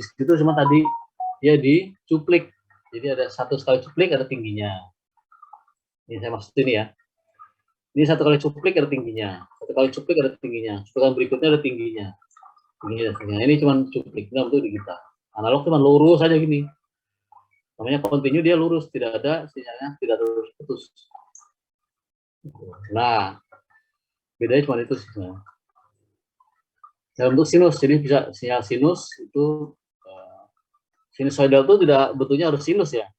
situ cuma tadi dia dicuplik. Jadi ada satu sekali cuplik ada tingginya. Ini saya maksud ini ya. Ini satu kali cuplik ada tingginya. Satu kali cuplik ada tingginya. Cuplikan berikutnya ada tingginya. Tingginya. Ini cuma cuplik. Ini untuk digital. Analog cuma lurus saja gini. Namanya continue dia lurus, tidak ada sinyalnya, tidak terus putus. Nah, bedanya cuma itu sebenarnya. Dalam bentuk sinus, jadi bisa sinyal sinus itu sinusoidal itu tidak bentuknya harus sinus ya.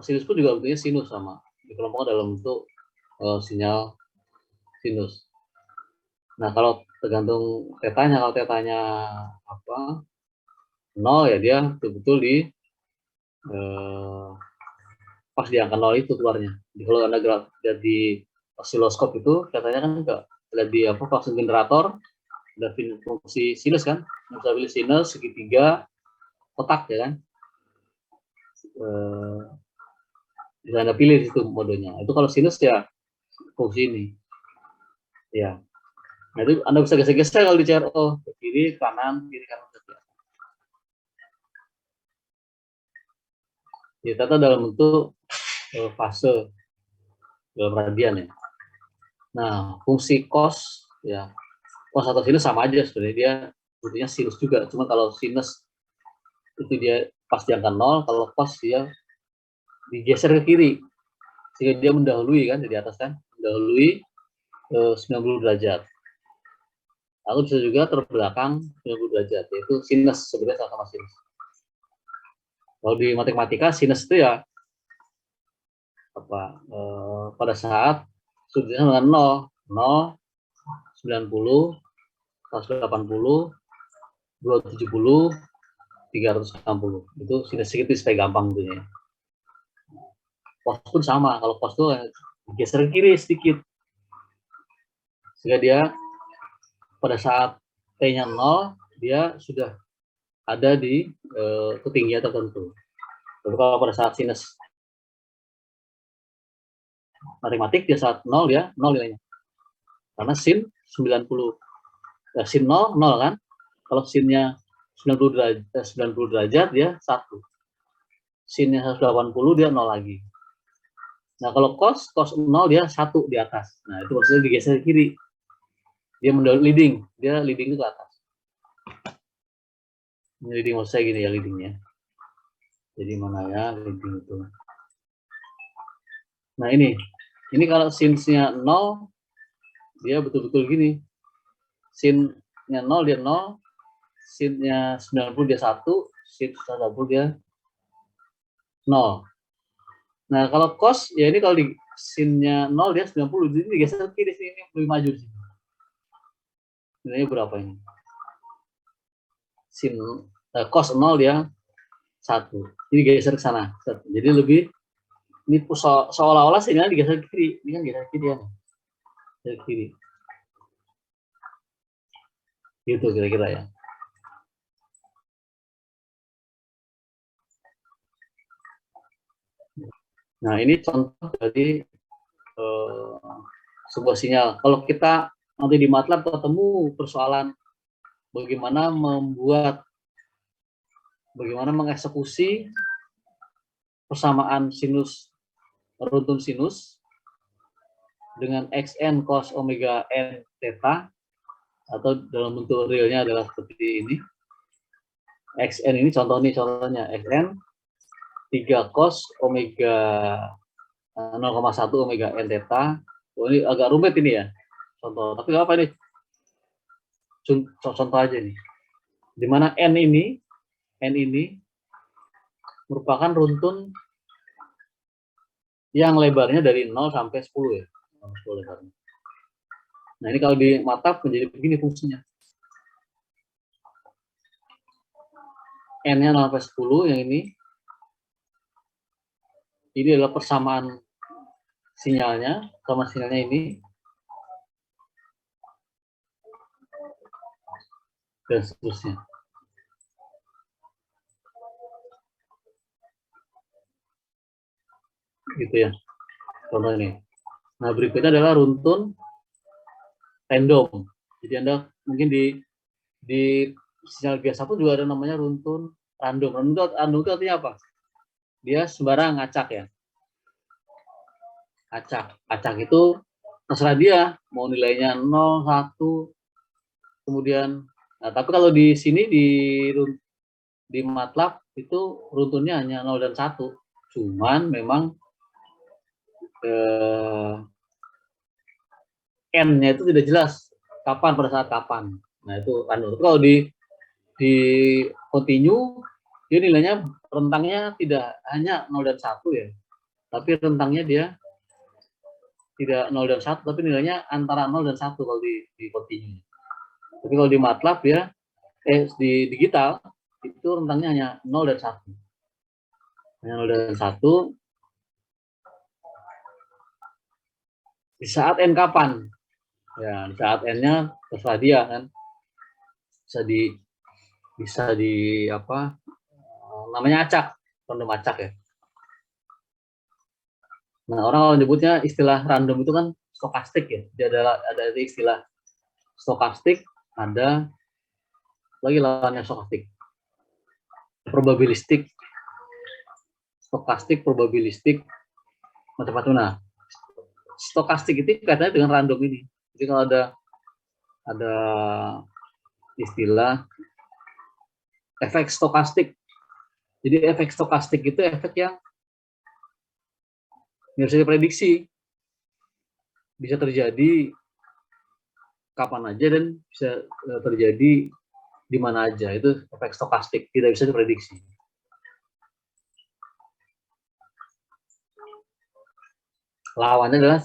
Sinus pun juga bentuknya sinus sama. Dikelompokkan dalam bentuk sinyal sinus. Nah, kalau tergantung tetanya, kalau tetanya apa 0 ya dia betul-betul pas di angka 0 itu keluarnya. Jadi kalau Anda lihat di osiloskop itu katanya kan enggak lihat di apa fungsi generator ada fungsi sinus kan, bisa pilih sinus segitiga kotak ya kan, bisa Anda pilih itu modenya. Itu kalau sinus ya fungsi ini ya. Nah itu Anda bisa geser-geser kalau di CRO ke kiri kanan ya, tata dalam bentuk fase dalam radian ya. Nah fungsi cos ya, cos atau sinus sama aja sebenarnya, dia bentuknya sinus juga, cuma kalau sinus itu dia pas di angka 0, kalau cos dia digeser ke kiri sehingga dia mendahului kan, di atas kan mendahului 90 derajat. Lalu bisa juga terbelakang 90 derajat, yaitu sinus sebenarnya sama sinus. Kalau di matematika sinus itu ya apa pada saat sudutnya dengan 0, 90, 180, 270, 360. Itu sinus segitu supaya gampang tentunya. Cos pun sama, kalau cos itu geser ke kiri sedikit. Sehingga dia pada saat T-nya 0, dia sudah ada di ketinggian tertentu. Tapi kalau pada saat sinus matematik dia saat 0 ya 0 nilainya. Karena sin 90 sin 0 kan. Kalau sinnya 90 derajat dia 1. Sinnya 180 dia 0 lagi. Nah, kalau cos 0 dia 1 di atas. Nah, itu maksudnya digeser ke kiri. Dia leading itu ke atas. Ini leading maksud saya gini ya leadingnya. Jadi mana ya leading itu. Nah, ini kalau sinnya 0 dia betul-betul gini. Sinnya 0 dia 0, sinnya 90 dia 1, sin 180 dia 0. Nah, kalau cos ya ini kalau di sinnya 0 dia 90, jadi digeser ke kiri sini lebih maju sih. Nilainya berapa ini? Sin cos 0 dia 1. Ini geser ke sana. Jadi lebih ini seolah-olah sinyalnya digeser ke kiri. Ini kan geser ke kiri ya. Geser ke kiri. Gitu kira-kira ya. Nah, ini contoh dari sebuah sinyal. Kalau kita nanti di MATLAB ketemu persoalan bagaimana mengeksekusi persamaan sinus runtun sinus dengan xn cos omega n theta, atau dalam bentuk realnya adalah seperti ini. Xn ini contohnya xn 3 cos omega 0,1 omega n theta. Oh, ini agak rumit ini ya contoh, tapi nggak apa ini contoh aja nih, dimana n ini merupakan runtun yang lebarnya dari 0 sampai 10 ya, 10 lebarnya. Nah, ini kalau di MATLAB menjadi begini fungsinya. N-nya 0 sampai 10 yang ini adalah persamaan sinyalnya sama sinyalnya ini. Dan seterusnya. Gitu ya. Contoh ini. Nah, berikutnya adalah runtun random. Jadi Anda mungkin di sinyal biasa pun juga ada namanya runtun random. Random itu artinya apa? Dia sembarang acak ya. Acak itu terserah dia mau nilainya 0, 1, kemudian tapi kalau di sini di MATLAB itu runtunnya hanya 0 dan 1. Cuman memang n-nya itu tidak jelas kapan, pada saat kapan. Nah, itu random. Kalau di continue dia nilainya rentangnya tidak hanya 0 dan 1 ya. Tapi rentangnya dia tidak 0 dan 1, tapi nilainya antara 0 dan 1 kalau di continue. Tapi kalau di MATLAB ya, di digital itu rentangnya hanya 0 dan 1. Hanya 0 dan 1. Di saat n kapan? Ya, di saat n-nya terserah dia kan. Bisa di apa? Namanya acak, random acak ya. Nah, orang menyebutnya istilah random itu kan stokastik ya. Jadi ada istilah stokastik, ada lagi lawannya stokastik. Probabilistik, stokastik, probabilistik, macam-macam. Nah, stokastik itu kaitannya dengan random ini. Jadi kalau ada istilah efek stokastik. Jadi efek stokastik itu efek yang nggak bisa diprediksi. Bisa terjadi kapan aja dan bisa terjadi di mana aja. Itu efek stokastik, tidak bisa diprediksi. Lawannya adalah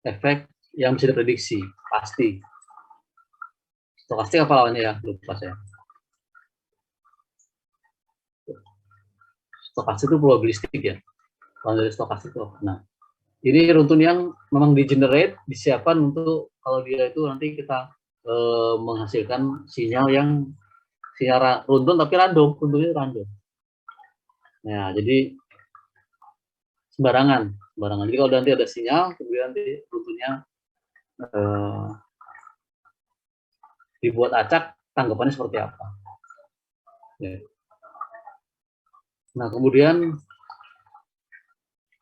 efek yang bisa diprediksi, pasti. Stokastik apa lawannya ya? Lupa saya. Stokastik itu probabilistik ya. Lawan dari stokastik itu. Nah, ini runtun yang memang di-generate, disiapkan untuk kalau dia itu nanti kita menghasilkan sinyal runtun tapi random, runtunnya random. Nah, jadi sembarangan. Jadi kalau nanti ada sinyal, kemudian nanti runtunnya dibuat acak, tanggapannya seperti apa. Ya. Nah, kemudian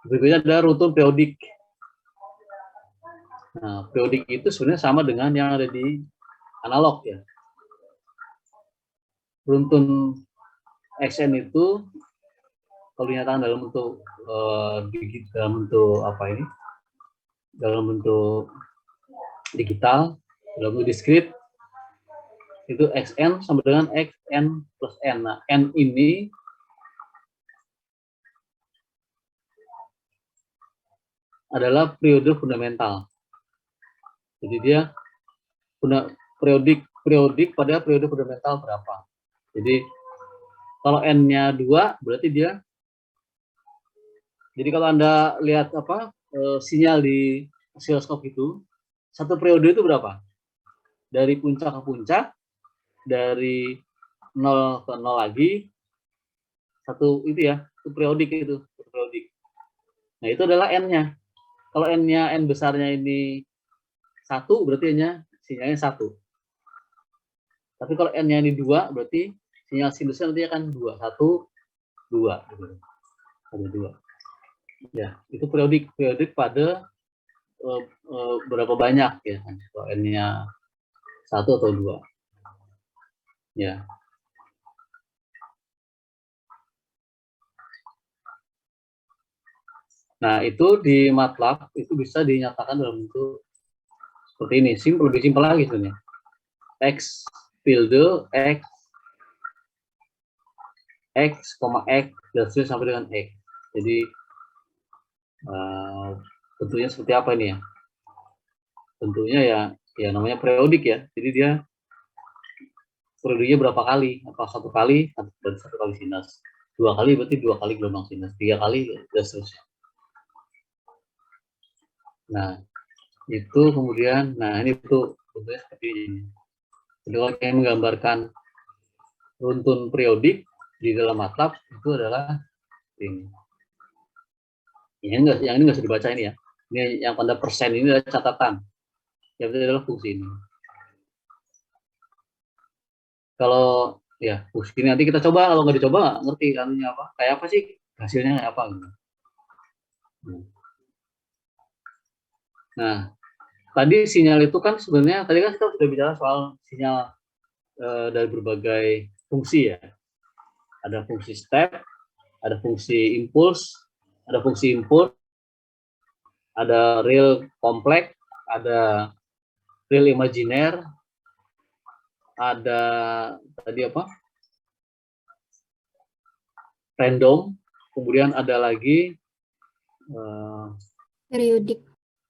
berikutnya ada runtun periodik. Nah, periodik itu sebenarnya sama dengan yang ada di analog ya. Runtun Xn itu kalau dinyatakan dalam bentuk dalam bentuk digital, dalam bentuk diskrit, itu Xn sama dengan Xn plus N. Nah, N ini adalah periode fundamental. Jadi dia periodik pada periode fundamental berapa. Jadi kalau N-nya 2 berarti dia, jadi kalau Anda lihat sinyal di osiloskop itu, satu periode itu berapa? Dari puncak ke puncak, dari 0 ke 0 lagi, satu itu ya, itu periodik itu. Nah, itu adalah N-nya. Kalau N-nya, N besarnya ini 1, berarti sinyalnya 1. Tapi kalau N-nya ini 2, berarti sinyal sinusnya nanti akan 2. 1, 2. Ada 2. Ya, itu periodik pada berapa banyak ya. Kalau N-nya 1 atau 2. Ya. Nah, itu di MATLAB itu bisa dinyatakan dalam bentuk seperti ini. Lebih simpel lagi sebenarnya. X tilde X X, dan seterusnya sampai dengan X. Jadi bentuknya seperti apa ini ya? Bentuknya ya namanya periodik ya. Jadi dia periodenya berapa kali? Apa satu kali? Berarti satu kali sinus. 2 kali berarti 2 kali gelombang sinus. 3 kali dan seterusnya. Nah, itu kemudian, ini tuh bentuknya seperti ini. Jadi kalau yang menggambarkan runtun periodik di dalam MATLAB itu adalah ini. Yang ini nggak usah dibaca ini ya. Ini yang pada persen ini adalah catatan. Yang itu adalah fungsi ini. Kalau ya fungsi ini nanti kita coba, kalau nggak dicoba nggak ngerti anunya apa, kayak apa sih hasilnya kayak apa gitu. Nah, tadi sinyal itu kan sebenarnya tadi kan kita sudah bicara soal sinyal dari berbagai fungsi ya. Ada fungsi step, ada fungsi impuls, ada real kompleks, ada real imajiner, ada tadi apa? Random, kemudian ada lagi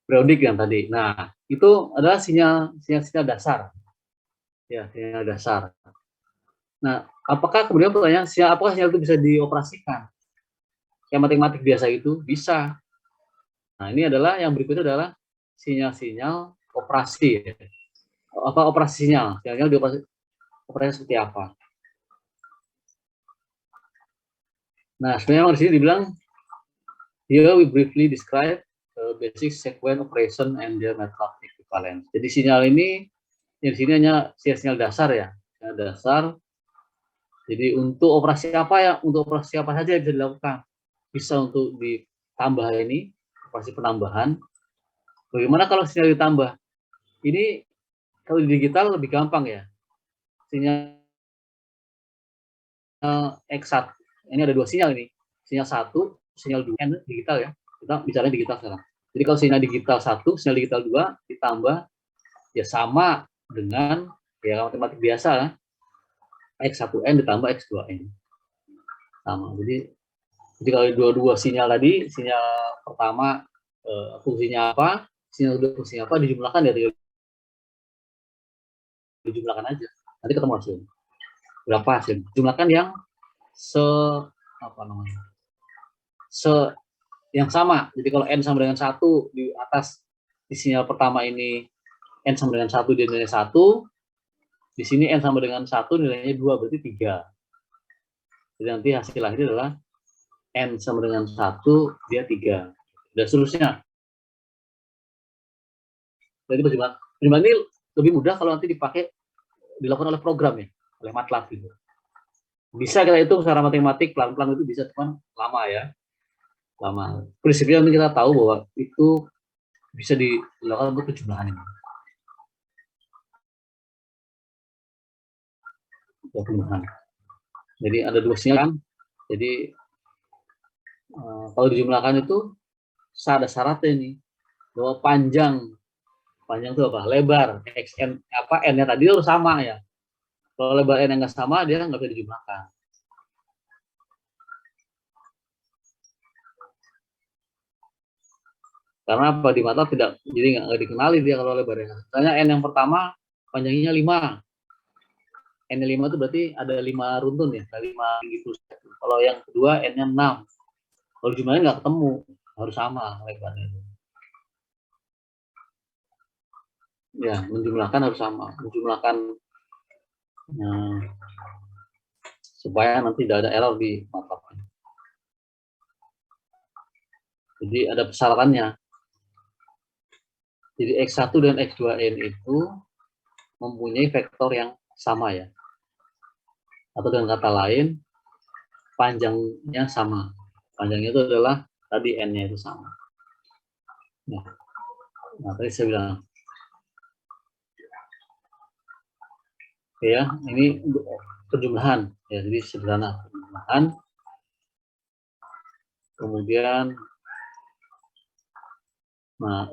periodik yang tadi. Nah, itu adalah sinyal dasar. Ya, sinyal dasar. Nah, apakah kemudian pertanyaan apakah sinyal itu bisa dioperasikan? Yang matematik biasa itu bisa. Nah, ini adalah yang berikutnya adalah sinyal-sinyal operasi. Apa operasi sinyal? Sinyalnya operasi seperti apa? Nah, sebenarnya di sini dibilang here we briefly describe basic sequence operation and their mathematical equivalence. Jadi sinyal ini di sini hanya sinyal dasar ya, sinyal dasar. Jadi untuk operasi apa ya? Untuk operasi apa saja bisa dilakukan? Bisa untuk ditambah ini, operasi penambahan. Bagaimana kalau sinyal ditambah? Ini kalau di digital lebih gampang ya. Sinyal X1. Ini ada dua sinyal ini. Sinyal 1, sinyal 2, digital ya. Kita bicara digital sekarang. Jadi kalau sinyal digital 1, sinyal digital 2 ditambah ya sama dengan ya matematik biasa lah. X1N ditambah X2N. Sama. Jadi kalau dua-dua sinyal tadi, sinyal pertama fungsinya apa, sinyal kedua fungsinya apa, dijumlahkan ya dijumlahkan aja. Nanti ketemu hasil. Berapa hasil? Jumlahkan yang yang sama. Jadi kalau N sama dengan 1 di atas di sinyal pertama ini N sama dengan 1 dia nilai 1, di sini N sama dengan 1 nilainya 2, berarti 3. Jadi nanti hasil akhir adalah N sama dengan 1 dia 3. Dan seterusnya. Jadi perjumlahan ini lebih mudah kalau nanti dilakukan oleh program ya, oleh MATLAB gitu. Bisa kita hitung secara matematik pelan-pelan itu bisa, cuman lama ya. Lama. Prinsipnya nanti kita tahu bahwa itu bisa dilakukan untuk penjumlahan ini. Penjumlahan. Jadi ada dua sinyal. Jadi kalau dijumlahkan itu ada syaratnya nih bahwa panjang itu apa? Lebar xn apa n-nya tadi harus sama ya. Kalau lebar n yang nggak sama dia nggak bisa dijumlahkan. Karena apa di MATLAB tidak, jadi nggak dikenali dia kalau lebarnya. Misalnya n yang pertama panjangnya 5. N-nya 5 itu berarti ada 5 runtun ya, ada 5 gitu. Kalau yang kedua n-nya 6. Kalau jumlahnya nggak ketemu, harus sama lebarnya itu. Ya, menjumlahkan harus sama. Menjumlahkan supaya nanti tidak ada error di MATLAB. Jadi ada persyaratannya. Jadi X1 dan X2N itu mempunyai vektor yang sama ya. Atau dengan kata lain, panjangnya sama. Panjangnya itu adalah tadi N-nya itu sama. Nah, tadi saya bilang. Oke ya, ini penjumlahan. Ya, jadi sederhana penjumlahan. Kemudian, nah,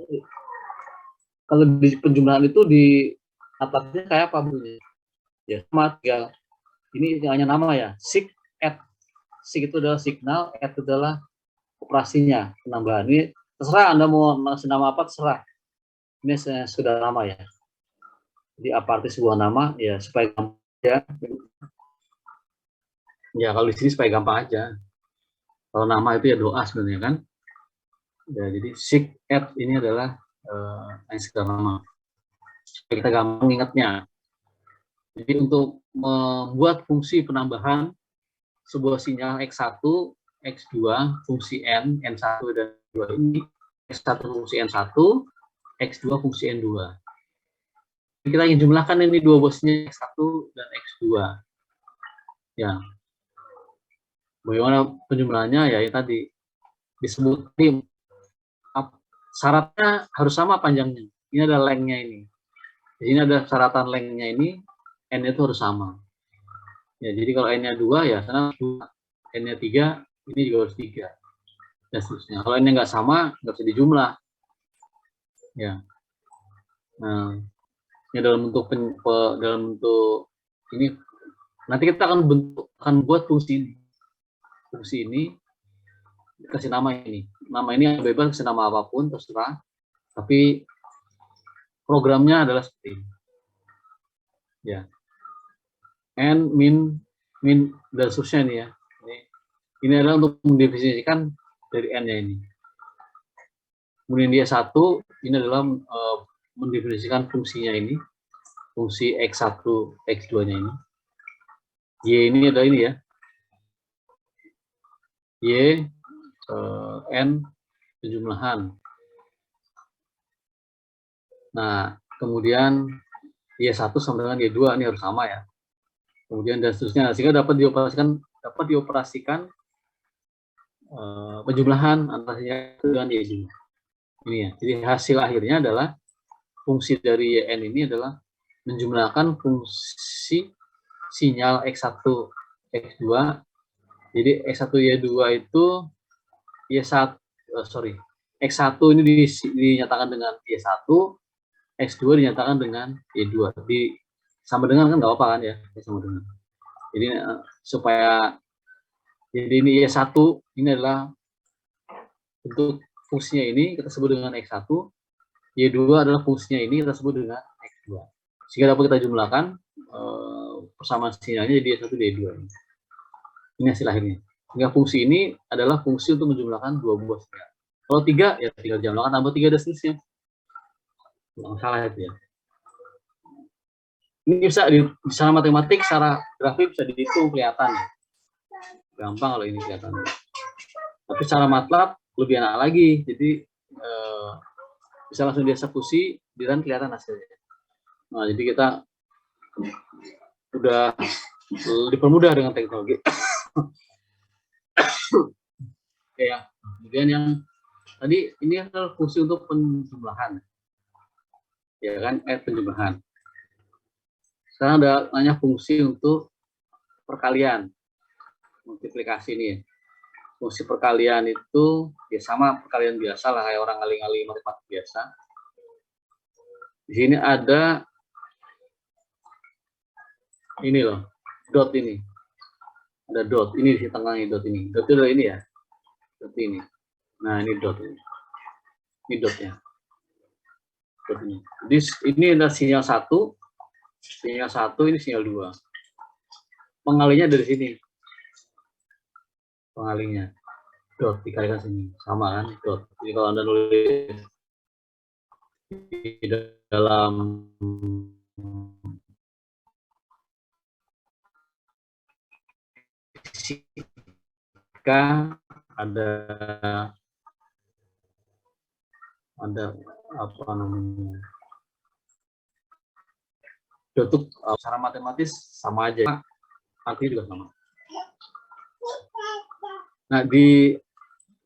kalau di penjumlahan itu di atasnya kayak apa bunyinya? Ya, sama tinggal ini hanya nama ya, sig, add. Sig itu adalah signal, add itu adalah operasinya, penambahan. Ini terserah Anda mau ngasih nama apa, terserah. Ini sudah nama ya. Jadi apa arti sebuah nama? Ya supaya gampang aja. Ya kalau di sini supaya gampang aja. Kalau nama itu ya doa sebenarnya kan. Ya jadi sig, add ini adalah sekedar nama. Supaya kita gampang ingatnya. Jadi untuk membuat fungsi penambahan sebuah sinyal X1, X2, fungsi N, N1 dan 2 ini, X1 fungsi N1, X2 fungsi N2. kita ingin jumlahkan ini dua bosnya X1 dan X2. Ya. Bagaimana penjumlahannya? Ya, yang tadi disebut tim. Syaratnya harus sama panjangnya. Ini ada lengthnya ini. Di sini ada syaratan lengthnya ini, n itu harus sama. Ya, jadi kalau n-nya 2 ya sana 2, n-nya 3, ini juga harus 3. Dan seterusnya. Kalau n-nya nggak sama, nggak bisa dijumlah. Ya. Nah, ini dalam bentuk ini nanti kita akan buat fungsi ini. Fungsi ini kasih nama ini. Nama ini bebas, kasih nama apapun terserah. Tapi programnya adalah seperti ini. Ya. N, min dan seterusnya ini ya. Ini adalah untuk mendefinisikan dari n-nya ini. Kemudian dia 1, ini adalah mendefinisikan fungsinya ini. Fungsi X1, X2-nya ini. Y ini adalah ini ya. Y, N, penjumlahan. Nah, kemudian Y1 sama dengan Y2 ini harus sama ya. Kemudian dan seterusnya, sehingga dapat dioperasikan penjumlahan antara Y1 dengan Y2. Ini ya. Jadi hasil akhirnya adalah fungsi dari YN ini adalah menjumlahkan fungsi sinyal X1, X2. Jadi X1, Y2 itu Y1, X1 ini dinyatakan dengan Y1, X2 dinyatakan dengan Y2. Tapi sama dengan kan nggak apa kan ya, sama dengan. Jadi supaya jadi ini Y1 ini adalah untuk fungsinya ini kita sebut dengan X1, Y2 adalah fungsinya ini kita sebut dengan X2. Sehingga dapat kita jumlahkan persamaan sinyalnya jadi Y1 Y2 ini. Ini hasil akhirnya. Sehingga fungsi ini adalah fungsi untuk menjumlahkan dua buah sinyal. Kalau 3 ya tinggal jumlahkan tambah 3 dan seterusnya. Nggak salah itu ya. Ini bisa secara matematik, secara grafik bisa dihitung kelihatan. Gampang kalau ini kelihatan. Tapi secara MATLAB lebih enak lagi. Jadi bisa langsung dieksekusi dan kelihatan hasilnya. Nah, jadi kita udah dipermudah dengan teknologi. Oke ya. Kemudian yang tadi ini adalah fungsi untuk penjumlahan. Ya kan, penjumlahan. Sekarang ada nanya fungsi untuk perkalian, multiplikasi nih. Fungsi perkalian itu ya sama perkalian biasa lah, kayak orang ngali-ngali matematik biasa. Di sini ada ini loh, dot ini. Ada dot, ini di tengah ini dot ini. Dot itu adalah ini ya. Dot ini. Nah, ini dot ini. Ini dotnya. Dot ini. Jadi ini adalah sinyal 1. Sinyal 1, ini sinyal 2. Pengalinya dari sini. Pengalinya. Dot dikalikan sini. Sama kan? Dot. Jadi kalau Anda nulis di dalam fisika ada apa namanya? Dot secara matematis sama aja. Artinya juga sama. Nah, di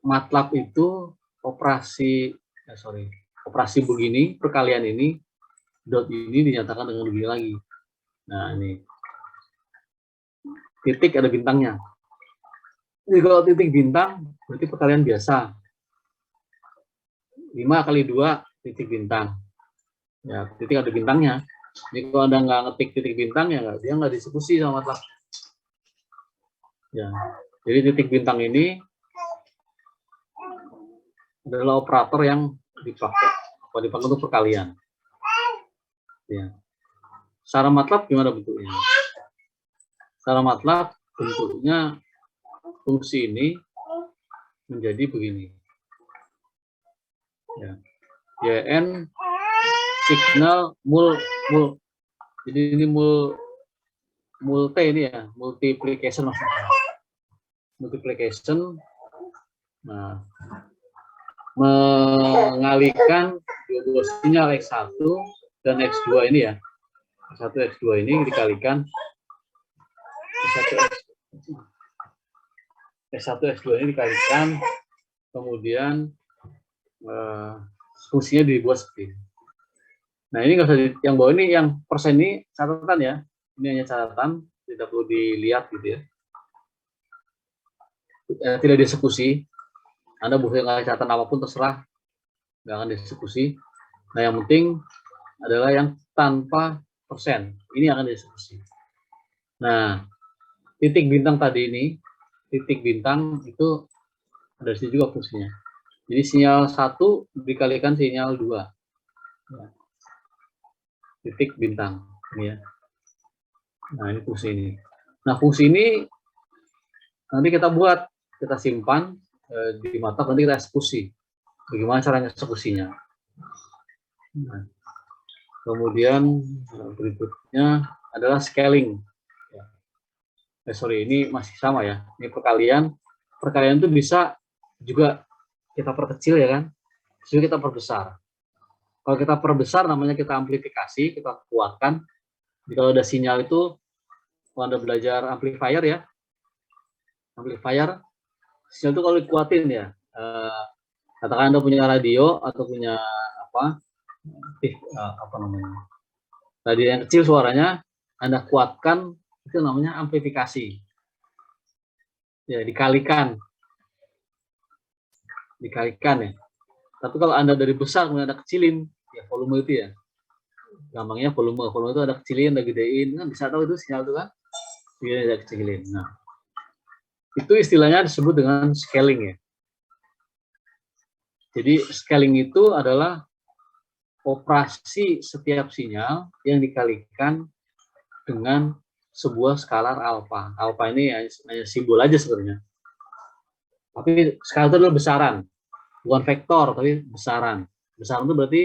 MATLAB itu operasi begini, perkalian ini, dot ini dinyatakan dengan begini lagi. Nah, ini. Titik ada bintangnya. Jadi kalau titik bintang, berarti perkalian biasa. 5 kali 2, titik bintang. Ya, titik ada bintangnya. Jadi kalau Anda nggak ngetik titik bintang, ya dia nggak dieksekusi sama MATLAB. Ya. Jadi titik bintang ini adalah operator yang dipakai untuk perkalian. Ya. Secara MATLAB gimana bentuknya? Secara MATLAB bentuknya fungsi ini menjadi begini. Ya. YN signal jadi ini multi ini ya, multiplication maksudnya. Multiplication. Nah, mengalihkan dua sinyal X1 dan X2 ini ya. S1 X2 ini dikalikan S1 X2 ini dikalikan, kemudian fungsinya dibuat seperti ini. Nah, ini nggak usah yang bawah ini, yang persen ini catatan ya. Ini hanya catatan, tidak perlu dilihat gitu ya. Tidak dieksekusi. Anda boleh ngasih catatan apapun terserah, nggak akan dieksekusi. Nah, yang penting adalah yang tanpa persen. Ini akan dieksekusi. Nah, titik bintang tadi ini, titik bintang itu ada di sini juga fungsinya. Jadi sinyal 1 dikalikan sinyal 2. Ya. Titik bintang ini ya. Nah, ini fungsi ini. Nah, fungsi ini nanti kita buat, kita simpan di MATLAB, nanti kita eksekusi. Bagaimana caranya eksekusinya. Nah, kemudian berikutnya adalah scaling. Sorry, ini masih sama ya. Ini perkalian. Perkalian itu bisa juga kita perkecil ya kan. Jadi kita perbesar. Kalau kita perbesar namanya kita amplifikasi, kita kuatkan. Jadi kalau ada sinyal itu, kalau Anda belajar amplifier ya, amplifier, sinyal itu kalau dikuatin ya, katakan Anda punya radio atau punya apa namanya, radio yang kecil suaranya, Anda kuatkan, itu namanya amplifikasi. Ya, dikalikan ya. Tapi kalau Anda dari besar kemudian Anda kecilin, ya volume itu ya, gampangnya volume itu ada kecilin, ada gedein, kan bisa tahu itu sinyal itu kan, ini ada kecilin. Nah, itu istilahnya disebut dengan scaling ya. Jadi scaling itu adalah operasi setiap sinyal yang dikalikan dengan sebuah skalar alfa. Alfa ini hanya simbol aja sebenarnya. Tapi skalar itu adalah besaran, bukan vektor, tapi besaran. Besaran itu berarti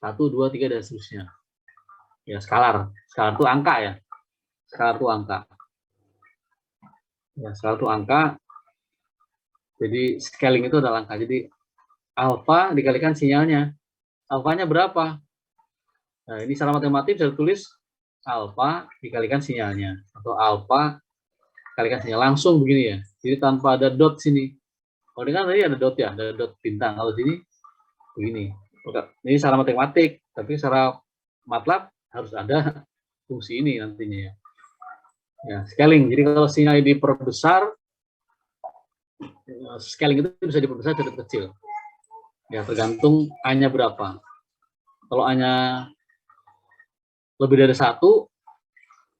1, 2, 3, dan seterusnya. Ya, skalar. Skalar itu angka ya. Skalar itu angka. Ya, skalar itu angka. Jadi scaling itu adalah angka. Jadi alfa dikalikan sinyalnya. Alfanya berapa? Nah, ini secara matematik bisa ditulis alfa dikalikan sinyalnya. Atau alfa dikalikan sinyal. Langsung begini ya. Jadi tanpa ada dot sini. Kalau ini kan tadi ada dot ya. Ada dot bintang. Kalau sini begini. Ini secara matematik. Tapi secara MATLAB harus ada fungsi ini nantinya ya. Ya, scaling. Jadi kalau sinyal diperbesar, scaling itu bisa diperbesar jadi kecil. Ya, tergantung A-nya berapa. Kalau A-nya lebih dari 1,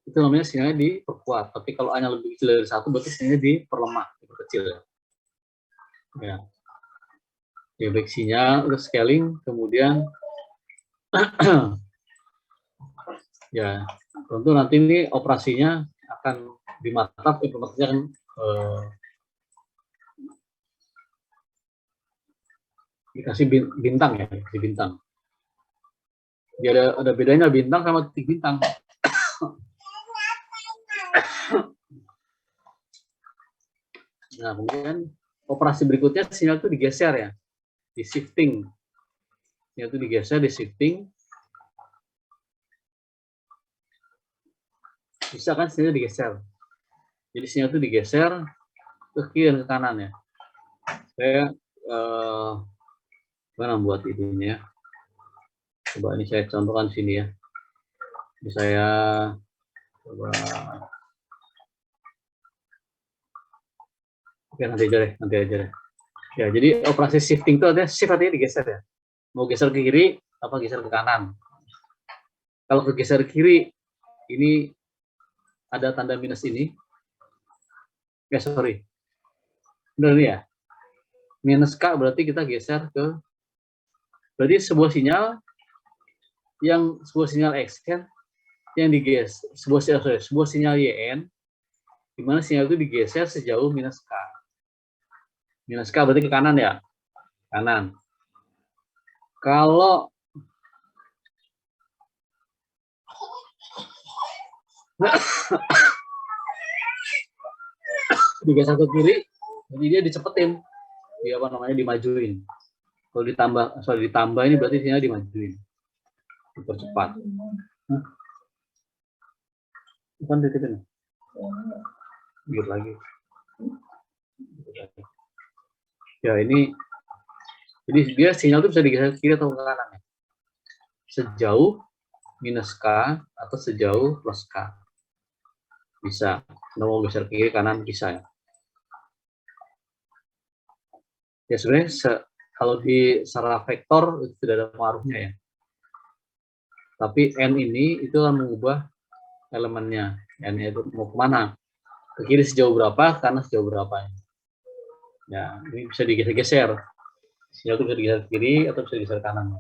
itu namanya sinyalnya diperkuat. Tapi kalau A-nya lebih kecil dari 1, berarti sinyalnya diperlemah, diperkecil. Ya. Ya, baik sinyal, udah scaling, kemudian ya, tentu nanti ini operasinya akan di MATLAB, implementasinya akan dikasih bintang ya, di bintang. Jadi ada bedanya bintang sama titik bintang. Nah, kemudian operasi berikutnya sinyal itu digeser ya, di shifting. Sinyal itu digeser, di shifting. Bisa kan sinyal digeser. Jadi sinyal itu digeser ke kiri dan ke kanan ya. Saya mana buat itunya. Coba ini saya contohkan sini ya. Ini saya coba. Oke, nanti aja deh. Ya, jadi operasi shifting itu artinya shift artinya digeser ya. Mau geser ke kiri apa geser ke kanan. Kalau ke geser ke kiri, ini ada tanda minus ini. Ya, sorry. Benar ya. Minus K berarti kita geser ke, berarti sebuah sinyal X kan yang digeser, sebuah sinyal YN di mana sinyal itu digeser sejauh minus K. Minus K berarti ke kanan ya. Kanan. Kalau digeser ke kiri, jadi dia dicepetin. Dia dimajuin. Kalau ditambah ini berarti sinyal dimajuin. dipercepat. Bukan titipin. Biar lagi. Ya ini, jadi dia sinyal itu bisa digeser ke kiri atau ke kanan ya. Sejauh minus K atau sejauh plus K. Bisa. Anda mau geser ke kiri kanan bisa ya. Ya sebenarnya kalau di secara vektor itu tidak ada pengaruhnya ya. Tapi N ini itu akan mengubah elemennya. N itu mau kemana? Ke kiri sejauh berapa, ke kanan sejauh berapa. Ya, ini bisa digeser-geser. Sinyal itu bisa digeser ke kiri atau bisa digeser ke kanan.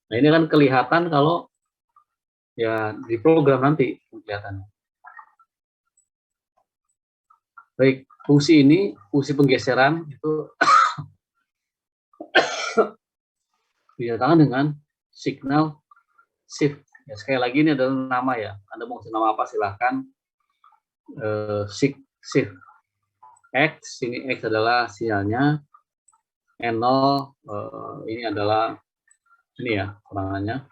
Nah ini kan kelihatan kalau ya di program nanti kelihatannya. Baik, fungsi ini, fungsi penggeseran itu dinyatakan dengan signal shift. Ya, sekali lagi ini adalah nama ya. Anda mau kasih nama apa silahkan. Shift X, ini X adalah sinyalnya. N0 ini adalah ini ya kurangannya.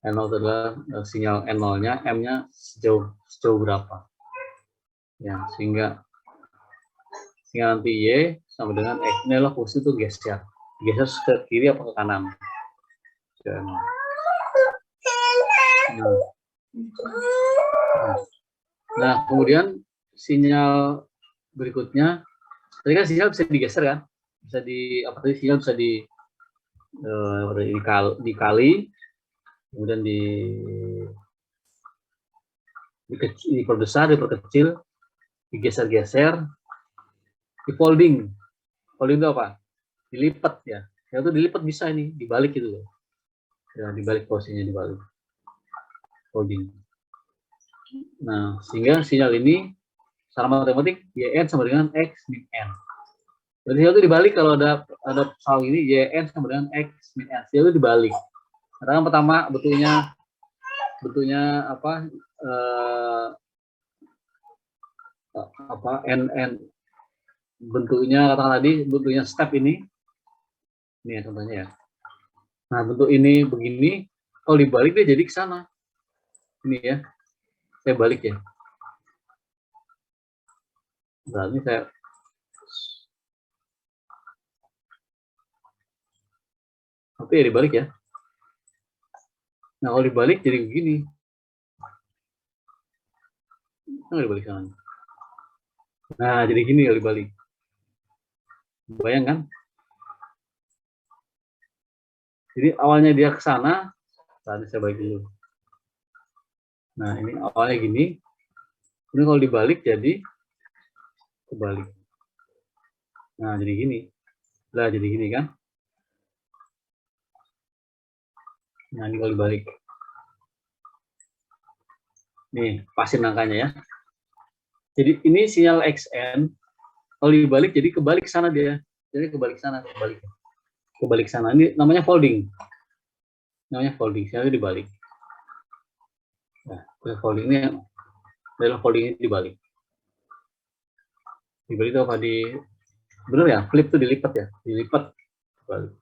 N0 adalah sinyal N0-nya, M-nya sejauh berapa. Ya, sehingga nanti Y sama dengan X. Ini adalah fungsi itu geser ke kiri atau ke kanan. Nah, kemudian sinyal berikutnya, tadi kan sinyal bisa digeser kan, bisa sinyal bisa dikali, kemudian diperbesar, diperkecil, digeser-geser, di folding. Folding itu apa? Dilipat ya. Ya itu dilipat bisa ini, dibalik gitu loh. Ya, dibalik posisinya dibalik. Folding. Nah, sehingga sinyal ini secara matematik YN sama dengan X min N. Berarti sinyal itu dibalik kalau ada soal ini YN sama dengan X min N. Sinyal itu dibalik. Karena pertama bentuknya N bentuknya katakan tadi bentuknya step ini ya contohnya ya. Nah bentuk ini begini, kalau dibalik dia jadi ke sana. Ini ya, saya balik ya. Berarti saya ya dibalik ya. Nah kalau dibalik jadi begini. Nah dibalik sana. Nah jadi gini kalau dibalik. Bayangkan. Jadi awalnya dia ke sana, tadi saya balik dulu. Nah ini awalnya gini, ini kalau dibalik jadi kebalik. Nah jadi gini, lah jadi gini kan? Nah ini kalau dibalik, nih pasin angkanya ya. Jadi ini sinyal XN, kalau dibalik jadi kebalik sana dia, jadi kebalik sana, kebalik sana. Ini namanya folding. Sinyalnya dibalik. Nah, folding ini adalah folding ini dibalik. Dibalik itu apa bener ya? Flip itu dilipat ya, dilipat balik.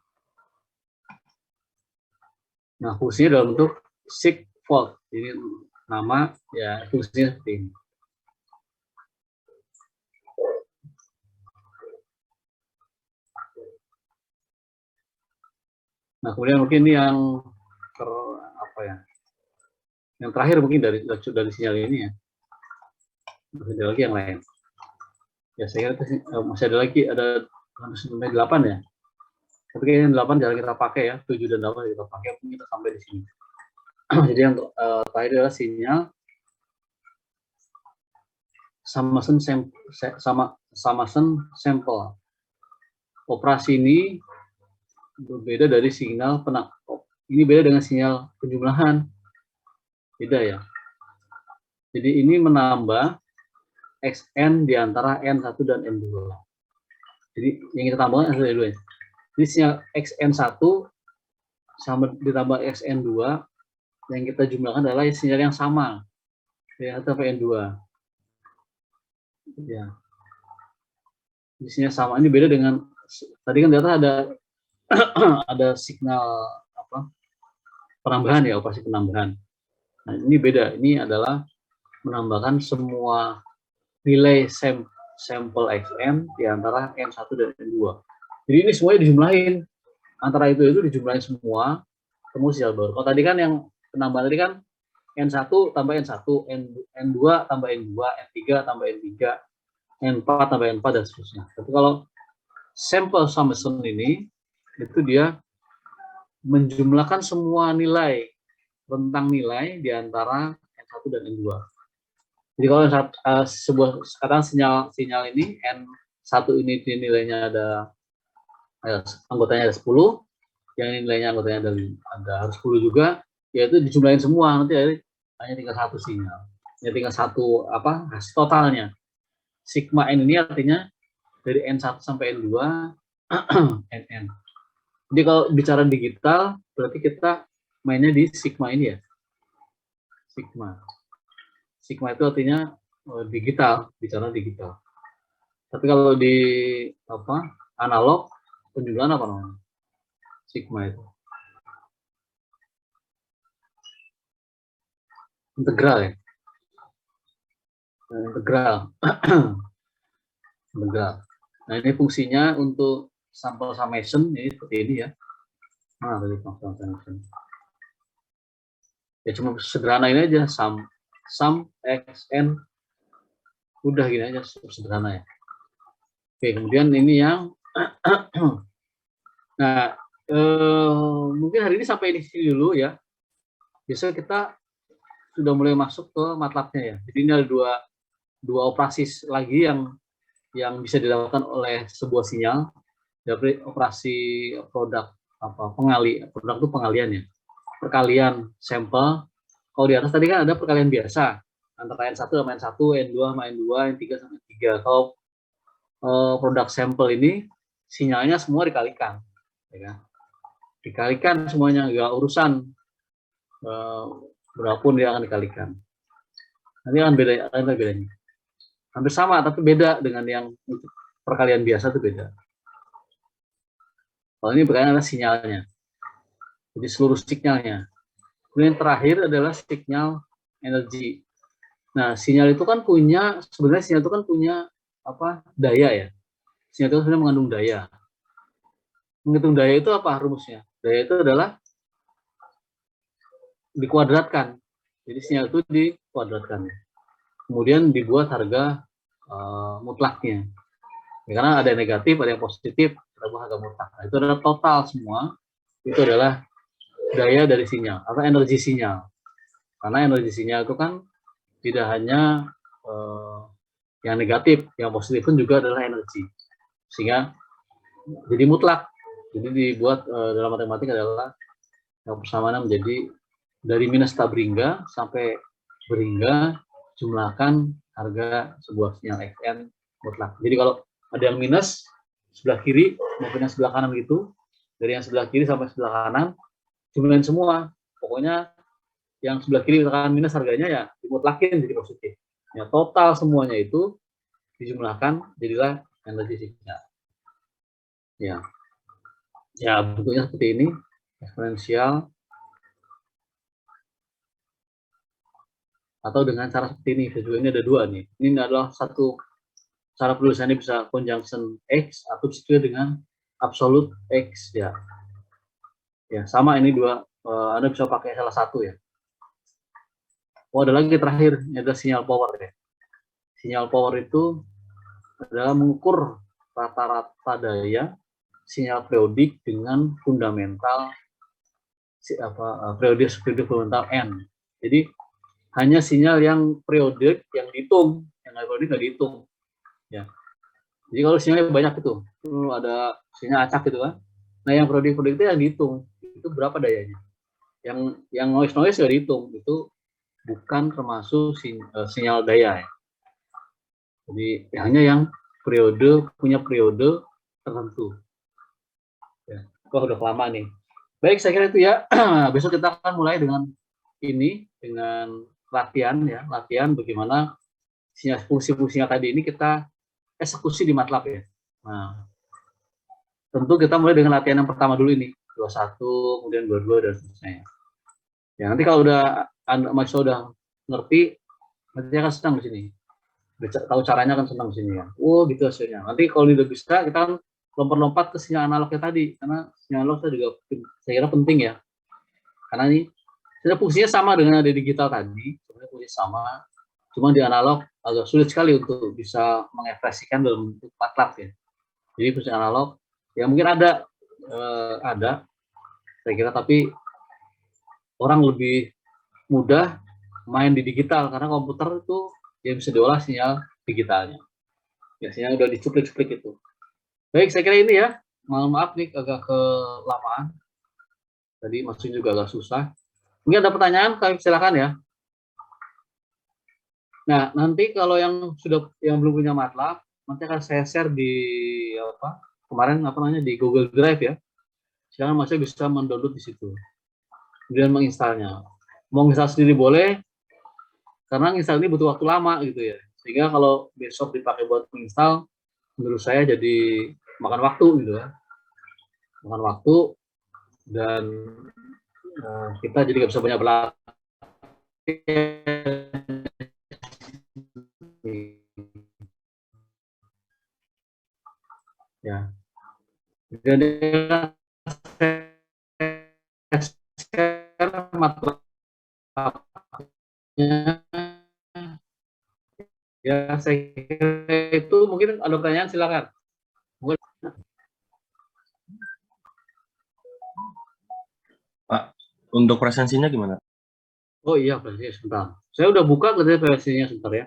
Nah, fungsinya dalam bentuk sigfold. Ini nama ya fungsinya seperti ini. Nah, kemudian mungkin ini yang yang terakhir mungkin dari sinyal ini ya. Masih ada lagi yang lain. Ya saya kira masih ada lagi, ada sampai 8 ya. Tapi kayaknya 8 jarang kita pakai ya, 7 dan 8 kita pakai, mungkin kita sampai di sini. Jadi yang terakhir adalah sinyal Samason sample. Operasi ini berbeda dari sinyal ini beda dengan sinyal penjumlahan. Beda ya. Jadi ini menambah XN di antara N1 dan N2. Jadi yang kita tambahkan adalah dua. Jadi sinyal XN1 sama ditambah XN2 yang kita jumlahkan adalah sinyal yang sama. N1 sampai N2. Ya. Di sinyal sama ini beda dengan tadi kan data ada ada signal penambahan ya, operasi penambahan. Nah, ini beda. Ini adalah menambahkan semua nilai sampel XN di antara N1 dan N2. Jadi ini semuanya dijumlahin. Antara itu dijumlahin semua, ketemu sinyal baru. Kalau tadi kan yang penambahan tadi kan N1 tambah N1, N2 tambah N2, N3 tambah N3, N4 tambah N4, dan seterusnya. Tapi kalau sample summation ini, itu dia menjumlahkan semua nilai, rentang nilai di antara N1 dan N2. Jadi kalau sebuah sekarang sinyal ini N1 ini nilainya ada anggotanya ada 10, yang nilainya anggotanya ada harus 10 juga, yaitu dijumlahin semua, nanti hanya tinggal satu sinyal. Ya tinggal satu hasil totalnya. Sigma N ini artinya dari N1 sampai N2 NN. Jadi kalau bicara digital berarti kita mainnya di sigma ini ya. Sigma itu artinya digital, bicara digital. Tapi kalau di analog, penjumlahan apa namanya? Sigma itu. Integral ya. Integral. Integral. Nah, ini fungsinya untuk sample summation ini seperti ini ya. Nah, tadi summation. Ya cuma sederhana ini aja, sum xn, udah gini aja, sederhana ya. Oke, kemudian ini yang nah mungkin hari ini sampai di sini dulu ya. Biasanya kita sudah mulai masuk ke MATLAB-nya ya. Jadi ini ada dua operasi lagi yang bisa dilakukan oleh sebuah sinyal. Dari operasi produk produk itu pengalian ya. Perkalian sampel. Kalau di atas tadi kan ada perkalian biasa antara N1 sama N1, N2 sama N2, N3 sama N3. Kalau produk sampel ini sinyalnya semua dikalikan, ya kan? Dikalikan semuanya, nggak urusan berapapun dia akan dikalikan. Nanti akan bedanya. Hampir sama tapi beda dengan yang perkalian biasa itu beda. Kalau ini perkalian adalah sinyalnya. Jadi seluruh sinyalnya. Kemudian yang terakhir adalah signal energi. Nah, sinyal itu kan punya daya ya. Sinyal itu sebenarnya mengandung daya. Menghitung daya itu apa rumusnya? Daya itu adalah dikuadratkan. Jadi sinyal itu dikuadratkan. Kemudian dibuat harga mutlaknya. Ya, karena ada yang negatif, ada yang positif, ada harga mutlak. Nah, itu adalah total semua. Itu adalah daya dari sinyal atau energi sinyal. Karena energi sinyal itu kan tidak hanya yang negatif, yang positif pun juga adalah energi. Sehingga jadi mutlak. Jadi dibuat dalam matematik adalah yang persamaan menjadi dari minus tabringga sampai beringga, jumlahkan harga sebuah sinyal Xn mutlak. Jadi kalau ada yang minus sebelah kiri maupun yang sebelah kanan gitu, dari yang sebelah kiri sampai sebelah kanan jumlahin semua. Pokoknya yang sebelah kiri misalkan minus harganya ya dimutlakin jadi positif. Ya total semuanya itu dijumlahkan jadilah energi sinyal. Ya bentuknya seperti ini, eksponensial atau dengan cara seperti ini. Juga ini ada dua nih. Ini adalah satu cara penulisannya bisa conjunction X atau sesuai dengan absolute X ya. Ya sama ini dua. Anda bisa pakai salah satu ya. Oh ada lagi terakhir, ini ada sinyal power ya. Sinyal power itu adalah mengukur rata-rata daya sinyal periodik dengan fundamental periode fundamental N. Jadi hanya sinyal yang periodik yang dihitung, yang nggak periodik nggak dihitung. Ya. Jadi kalau sinyalnya banyak itu ada sinyal acak gitu kan. Nah yang periodik itu yang dihitung, itu berapa dayanya. Yang noise nggak dihitung, itu bukan termasuk sinyal daya ya. Jadi hanya yang punya periode tertentu. Ya, kok udah lama nih. Baik, saya kira itu ya. Besok kita akan mulai dengan latihan bagaimana fungsi-fungsinya tadi ini kita eksekusi di MATLAB ya. Nah, tentu kita mulai dengan latihan yang pertama dulu ini, 21, kemudian 22 dan seterusnya. Ya nanti kalau udah mahasiswa udah ngerti, nanti akan senang di sini. Tahu caranya kan senang di sini ya. Oh gitu hasilnya. Nanti kalau udah bisa kita kan lompat-lompat ke sinyal analognya tadi, karena sinyal analog saya juga saya kira penting ya. Karena ini sebenarnya fungsinya sama dengan ada digital tadi, sebenarnya fungsinya sama, cuma di analog agak sulit sekali untuk bisa mengekspresikan dalam bentuk MATLAB ya. Jadi fungsi analog ya mungkin ada saya kira, tapi orang lebih mudah main di digital karena komputer itu ya bisa diolah sinyal digitalnya. Ya sinyal udah dicuplik-cuplik itu. Baik, saya kira ini ya. Mohon maaf nih agak kelamaan. Tadi maksudnya juga agak susah. Mungkin ada pertanyaan, kalian silakan ya. Nah, nanti kalau yang belum punya MATLAB, nanti akan saya share di di Google Drive ya. Silakan masih bisa mendownload di situ. Kemudian menginstalnya. Mau install sendiri boleh, karena install ini butuh waktu lama gitu ya. Sehingga kalau besok dipakai buat menginstal, menurut saya jadi makan waktu gitu ya. Makan waktu dan kita jadi nggak bisa banyak berlatih. Ya. Dan ya saya kira itu mungkin ada pertanyaan silakan. Pak, untuk presensinya gimana? Oh iya, presensinya sebentar. Saya udah buka presensinya sebentar ya.